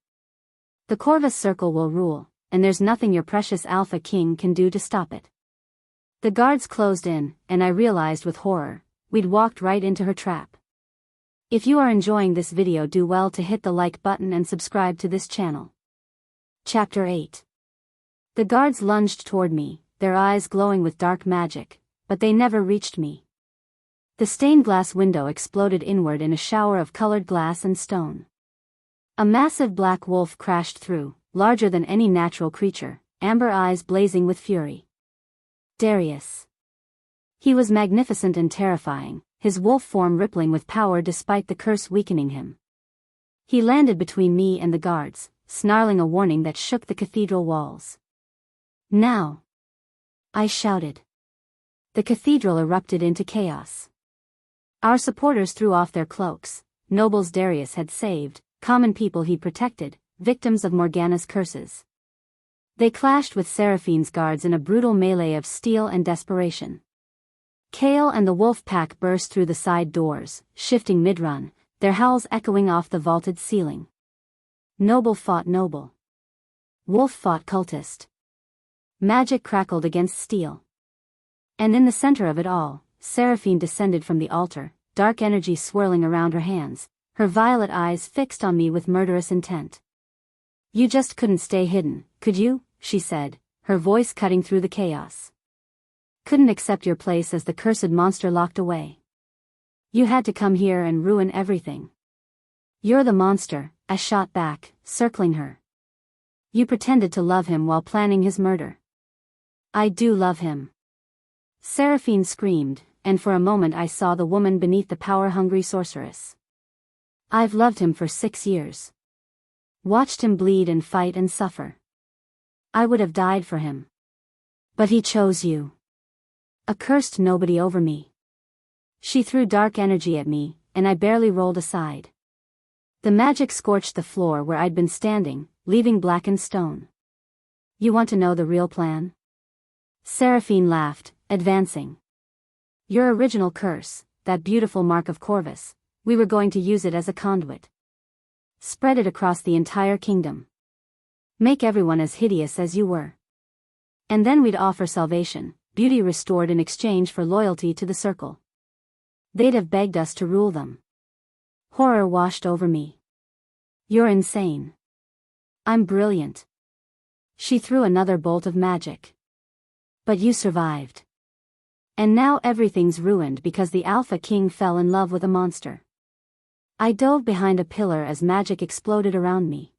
A: The Corvus Circle will rule, and there's nothing your precious Alpha King can do to stop it. The guards closed in, and I realized with horror, we'd walked right into her trap. If you are enjoying this video, do well to hit the like button and subscribe to this channel. Chapter 8. The guards lunged toward me, their eyes glowing with dark magic, but they never reached me. The stained glass window exploded inward in a shower of colored glass and stone. A massive black wolf crashed through, larger than any natural creature, amber eyes blazing with fury. Darius. He was magnificent and terrifying, his wolf form rippling with power despite the curse weakening him. He landed between me and the guards, snarling a warning that shook the cathedral walls. Now! I shouted. The cathedral erupted into chaos. Our supporters threw off their cloaks, nobles Darius had saved, common people he protected, victims of Morgana's curses. They clashed with Seraphine's guards in a brutal melee of steel and desperation. Kale and the wolf pack burst through the side doors, shifting mid-run, their howls echoing off the vaulted ceiling. Noble fought noble. Wolf fought cultist. Magic crackled against steel. And in the center of it all, Seraphine descended from the altar, dark energy swirling around her hands, her violet eyes fixed on me with murderous intent. You just couldn't stay hidden, could you? She said, her voice cutting through the chaos. Couldn't accept your place as the cursed monster locked away. You had to come here and ruin everything. You're the monster, I shot back, circling her. You pretended to love him while planning his murder. I do love him. Seraphine screamed, and for a moment I saw the woman beneath the power-hungry sorceress. I've loved him for 6 years. Watched him bleed and fight and suffer. I would have died for him. But he chose you. A cursed nobody over me. She threw dark energy at me, and I barely rolled aside. The magic scorched the floor where I'd been standing, leaving blackened stone. You want to know the real plan? Seraphine laughed, advancing. Your original curse, that beautiful Mark of Corvus, we were going to use it as a conduit. Spread it across the entire kingdom. Make everyone as hideous as you were. And then we'd offer salvation, beauty restored in exchange for loyalty to the circle. They'd have begged us to rule them. Horror washed over me. You're insane. I'm brilliant. She threw another bolt of magic. But you survived. And now everything's ruined because the Alpha King fell in love with a monster. I dove behind a pillar as magic exploded around me.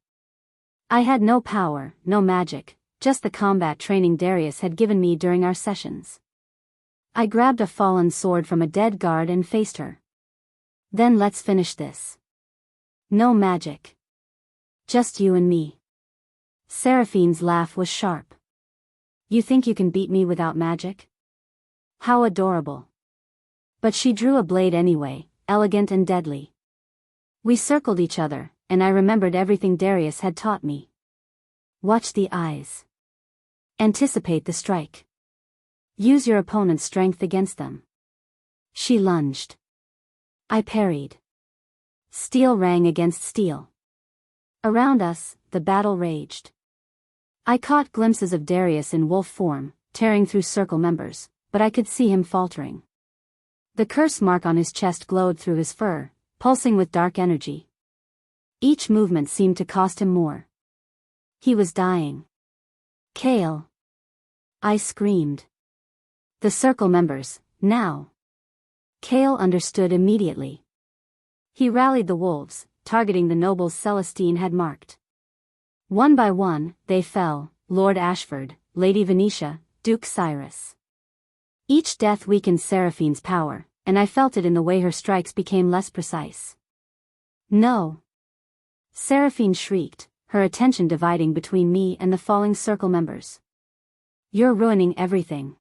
A: I had no power, no magic, just the combat training Darius had given me during our sessions. I grabbed a fallen sword from a dead guard and faced her. Then let's finish this. No magic. Just you and me. Seraphine's laugh was sharp. You think you can beat me without magic? How adorable. But she drew a blade anyway, elegant and deadly. We circled each other, and I remembered everything Darius had taught me. Watch the eyes. Anticipate the strike. Use your opponent's strength against them. She lunged. I parried. Steel rang against steel. Around us, the battle raged. I caught glimpses of Darius in wolf form, tearing through circle members, but I could see him faltering. The curse mark on his chest glowed through his fur, pulsing with dark energy. Each movement seemed to cost him more. He was dying. Kale. I screamed. The circle members, now. Kale understood immediately. He rallied the wolves, targeting the nobles Celestine had marked. One by one, they fell, Lord Ashford, Lady Venetia, Duke Cyrus. Each death weakened Seraphine's power, and I felt it in the way her strikes became less precise. No! Seraphine shrieked, her attention dividing between me and the falling circle members. You're ruining everything.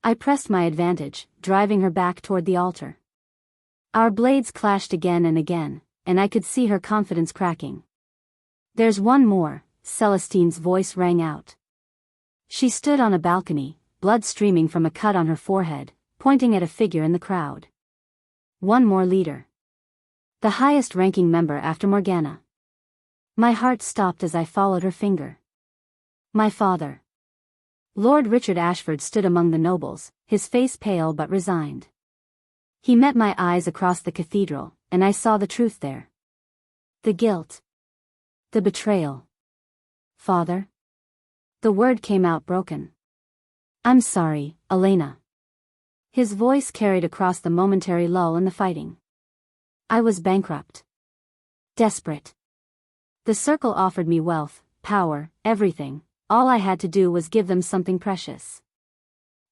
A: I pressed my advantage, driving her back toward the altar. Our blades clashed again, and I could see her confidence cracking. There's one more, Celestine's voice rang out. She stood on a balcony, blood streaming from a cut on her forehead, pointing at a figure in the crowd. One more leader. The highest-ranking member after Morgana. My heart stopped as I followed her finger. My father. Lord Richard Ashford stood among the nobles, his face pale but resigned. He met my eyes across the cathedral, and I saw the truth there. The guilt. The betrayal. Father? The word came out broken. I'm sorry, Elena. His voice carried across the momentary lull in the fighting. I was bankrupt. Desperate. The circle offered me wealth, power, everything. All I had to do was give them something precious.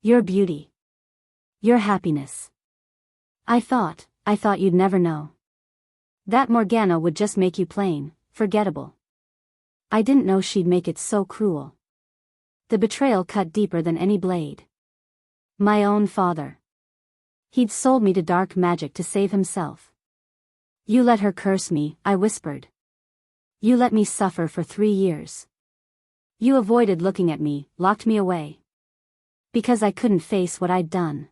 A: Your beauty. Your happiness. I thought you'd never know. That Morgana would just make you plain, forgettable. I didn't know she'd make it so cruel. The betrayal cut deeper than any blade. My own father. He'd sold me to dark magic to save himself. You let her curse me, I whispered. You let me suffer for 3 years. You avoided looking at me, locked me away. Because I couldn't face what I'd done.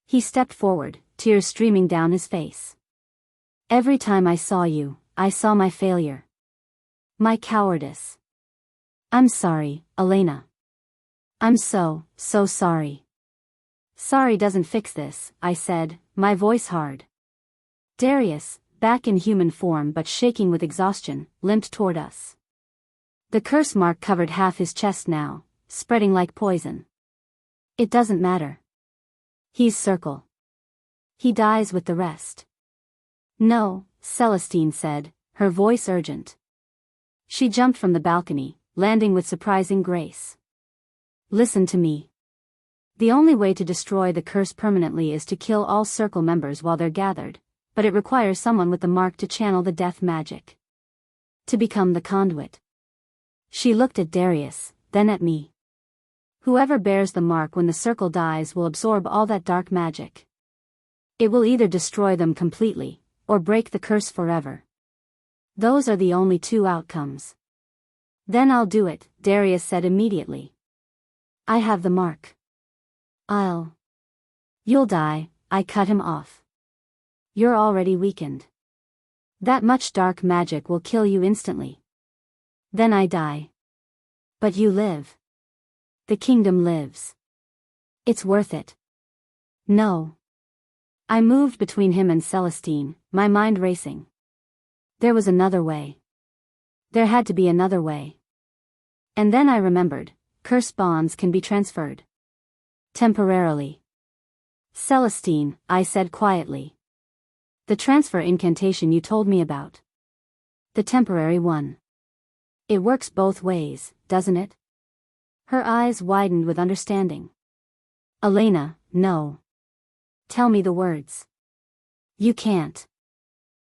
A: He stepped forward, tears streaming down his face. Every time I saw you, I saw my failure. My cowardice. I'm sorry, Elena. I'm so sorry. Sorry doesn't fix this, I said, my voice hard. Darius, back in human form but shaking with exhaustion, limped toward us. The curse mark covered half his chest now, spreading like poison. It doesn't matter. He's Circle. He dies with the rest. No, Celestine said, her voice urgent. She jumped from the balcony, landing with surprising grace. Listen to me. The only way to destroy the curse permanently is to kill all Circle members while they're gathered, but it requires someone with the mark to channel the death magic. To become the conduit. She looked at Darius, then at me. Whoever bears the mark when the circle dies will absorb all that dark magic. It will either destroy them completely, or break the curse forever. Those are the only 2 outcomes. Then I'll do it, Darius said immediately. I have the mark. You'll die, I cut him off. You're already weakened. That much dark magic will kill you instantly. Then I die. But you live. The kingdom lives. It's worth it. No. I moved between him and Celestine, my mind racing. There was another way. There had to be another way. And then I remembered, curse bonds can be transferred. Temporarily. Celestine, I said quietly. The transfer incantation you told me about. The temporary one. It works both ways, doesn't it? Her eyes widened with understanding. Elena, no. Tell me the words. You can't.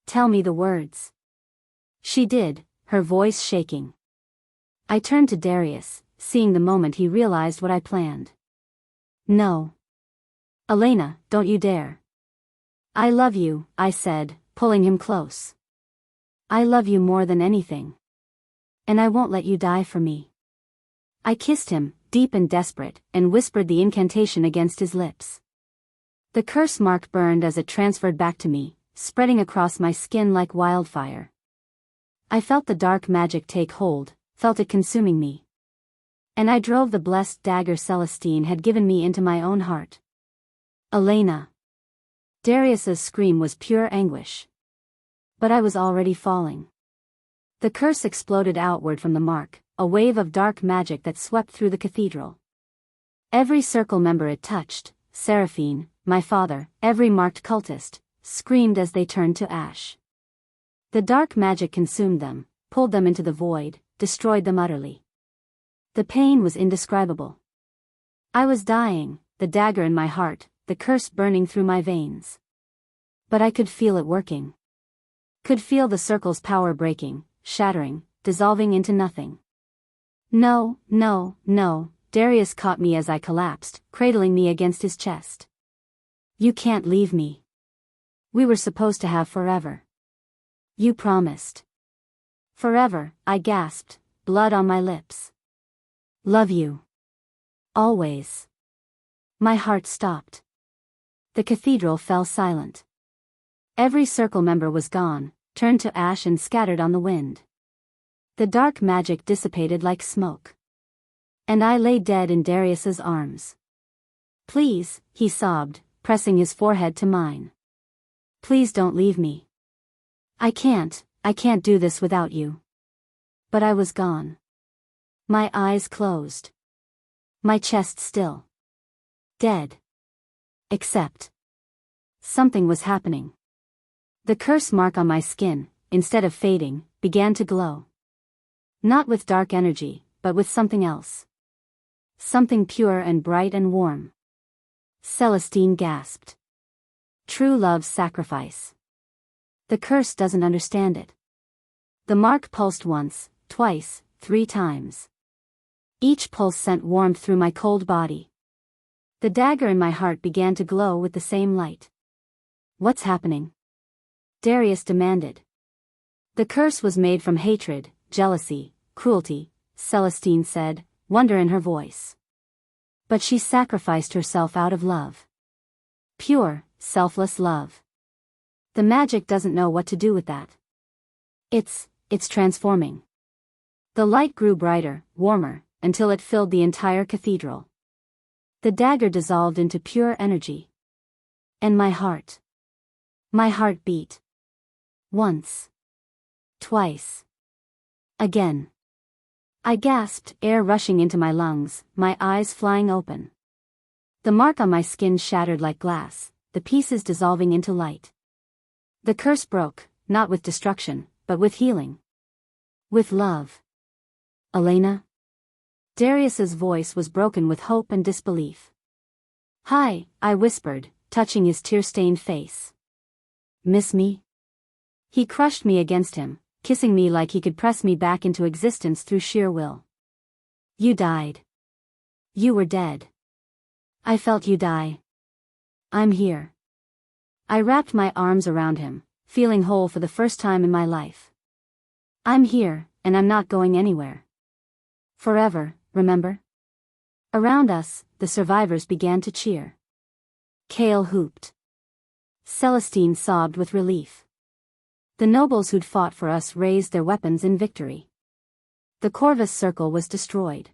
A: Tell me the words. She did, her voice shaking. I turned to Darius, seeing the moment he realized what I planned. No. Elena, don't you dare. I love you, I said, pulling him close. I love you more than anything. And I won't let you die for me. I kissed him, deep and desperate, and whispered the incantation against his lips. The curse mark burned as it transferred back to me, spreading across my skin like wildfire. I felt the dark magic take hold, felt it consuming me. And I drove the blessed dagger Celestine had given me into my own heart. Elena. Darius's scream was pure anguish. But I was already falling. The curse exploded outward from the mark, a wave of dark magic that swept through the cathedral. Every circle member it touched, Seraphine, my father, every marked cultist, screamed as they turned to ash. The dark magic consumed them, pulled them into the void, destroyed them utterly. The pain was indescribable. I was dying, the dagger in my heart, the curse burning through my veins. But I could feel it working. Could feel the circle's power breaking, shattering, dissolving into nothing. No, no, no, Darius caught me as I collapsed, cradling me against his chest. You can't leave me. We were supposed to have forever. You promised. Forever, I gasped, blood on my lips. Love you. Always. My heart stopped. The cathedral fell silent. Every circle member was gone, turned to ash and scattered on the wind. The dark magic dissipated like smoke. And I lay dead in Darius's arms. Please, he sobbed, pressing his forehead to mine. Please don't leave me. I can't do this without you. But I was gone. My eyes closed. My chest still. Dead. Except. Something was happening. The curse mark on my skin, instead of fading, began to glow. Not with dark energy, but with something else. Something pure and bright and warm. Celestine gasped. True love's sacrifice. The curse doesn't understand it. The mark pulsed once, twice, 3 times. Each pulse sent warmth through my cold body. The dagger in my heart began to glow with the same light. What's happening? Darius demanded. The curse was made from hatred, jealousy, cruelty, Celestine said, wonder in her voice. But she sacrificed herself out of love. Pure, selfless love. The magic doesn't know what to do with that. It's transforming. The light grew brighter, warmer, until it filled the entire cathedral. The dagger dissolved into pure energy. And my heart beat. Once. Twice. Again. I gasped, air rushing into my lungs, my eyes flying open. The mark on my skin shattered like glass, the pieces dissolving into light. The curse broke, not with destruction, but with healing. With love. Elena? Darius's voice was broken with hope and disbelief. Hi, I whispered, touching his tear-stained face. Miss me? He crushed me against him, kissing me like he could press me back into existence through sheer will. You died. You were dead. I felt you die. I'm here. I wrapped my arms around him, feeling whole for the first time in my life. I'm here, and I'm not going anywhere. Forever, remember? Around us, the survivors began to cheer. Kale hooped. Celestine sobbed with relief. The nobles who'd fought for us raised their weapons in victory. The Corvus Circle was destroyed.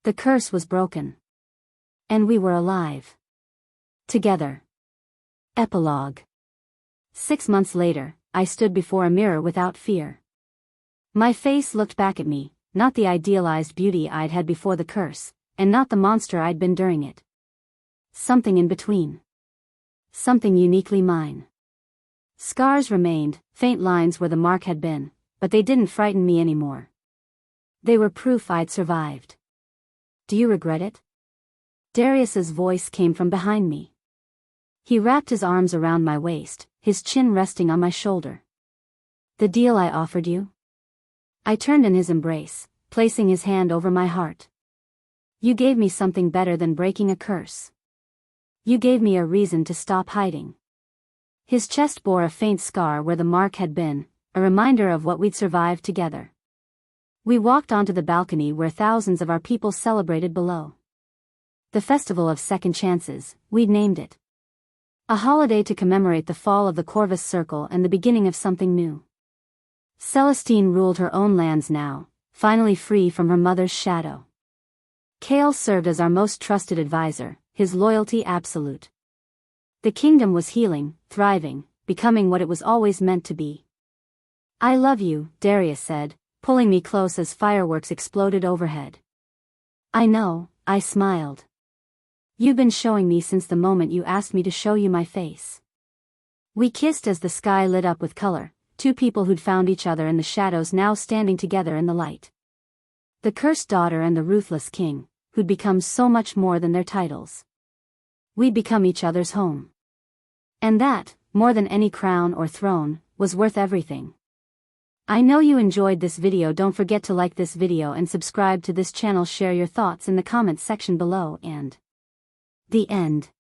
A: The curse was broken. And we were alive. Together. Epilogue. 6 months later, I stood before a mirror without fear. My face looked back at me, not the idealized beauty I'd had before the curse, and not the monster I'd been during it. Something in between. Something uniquely mine. Scars remained, faint lines where the mark had been, but they didn't frighten me anymore. They were proof I'd survived. Do you regret it? Darius's voice came from behind me. He wrapped his arms around my waist, his chin resting on my shoulder. The deal I offered you? I turned in his embrace, placing his hand over my heart. You gave me something better than breaking a curse. You gave me a reason to stop hiding. His chest bore a faint scar where the mark had been, a reminder of what we'd survived together. We walked onto the balcony where thousands of our people celebrated below. The Festival of Second Chances, we'd named it. A holiday to commemorate the fall of the Corvus Circle and the beginning of something new. Celestine ruled her own lands now, finally free from her mother's shadow. Kale served as our most trusted advisor, his loyalty absolute. The kingdom was healing, thriving, becoming what it was always meant to be. I love you, Darius said, pulling me close as fireworks exploded overhead. I know, I smiled. You've been showing me since the moment you asked me to show you my face. We kissed as the sky lit up with color, two people who'd found each other in the shadows now standing together in the light. The cursed daughter and the ruthless king, who'd become so much more than their titles. We'd become each other's home. And that, more than any crown or throne, was worth everything. I know you enjoyed this video. Don't forget to like this video and subscribe to this channel. Share your thoughts in the comments section below. And the end.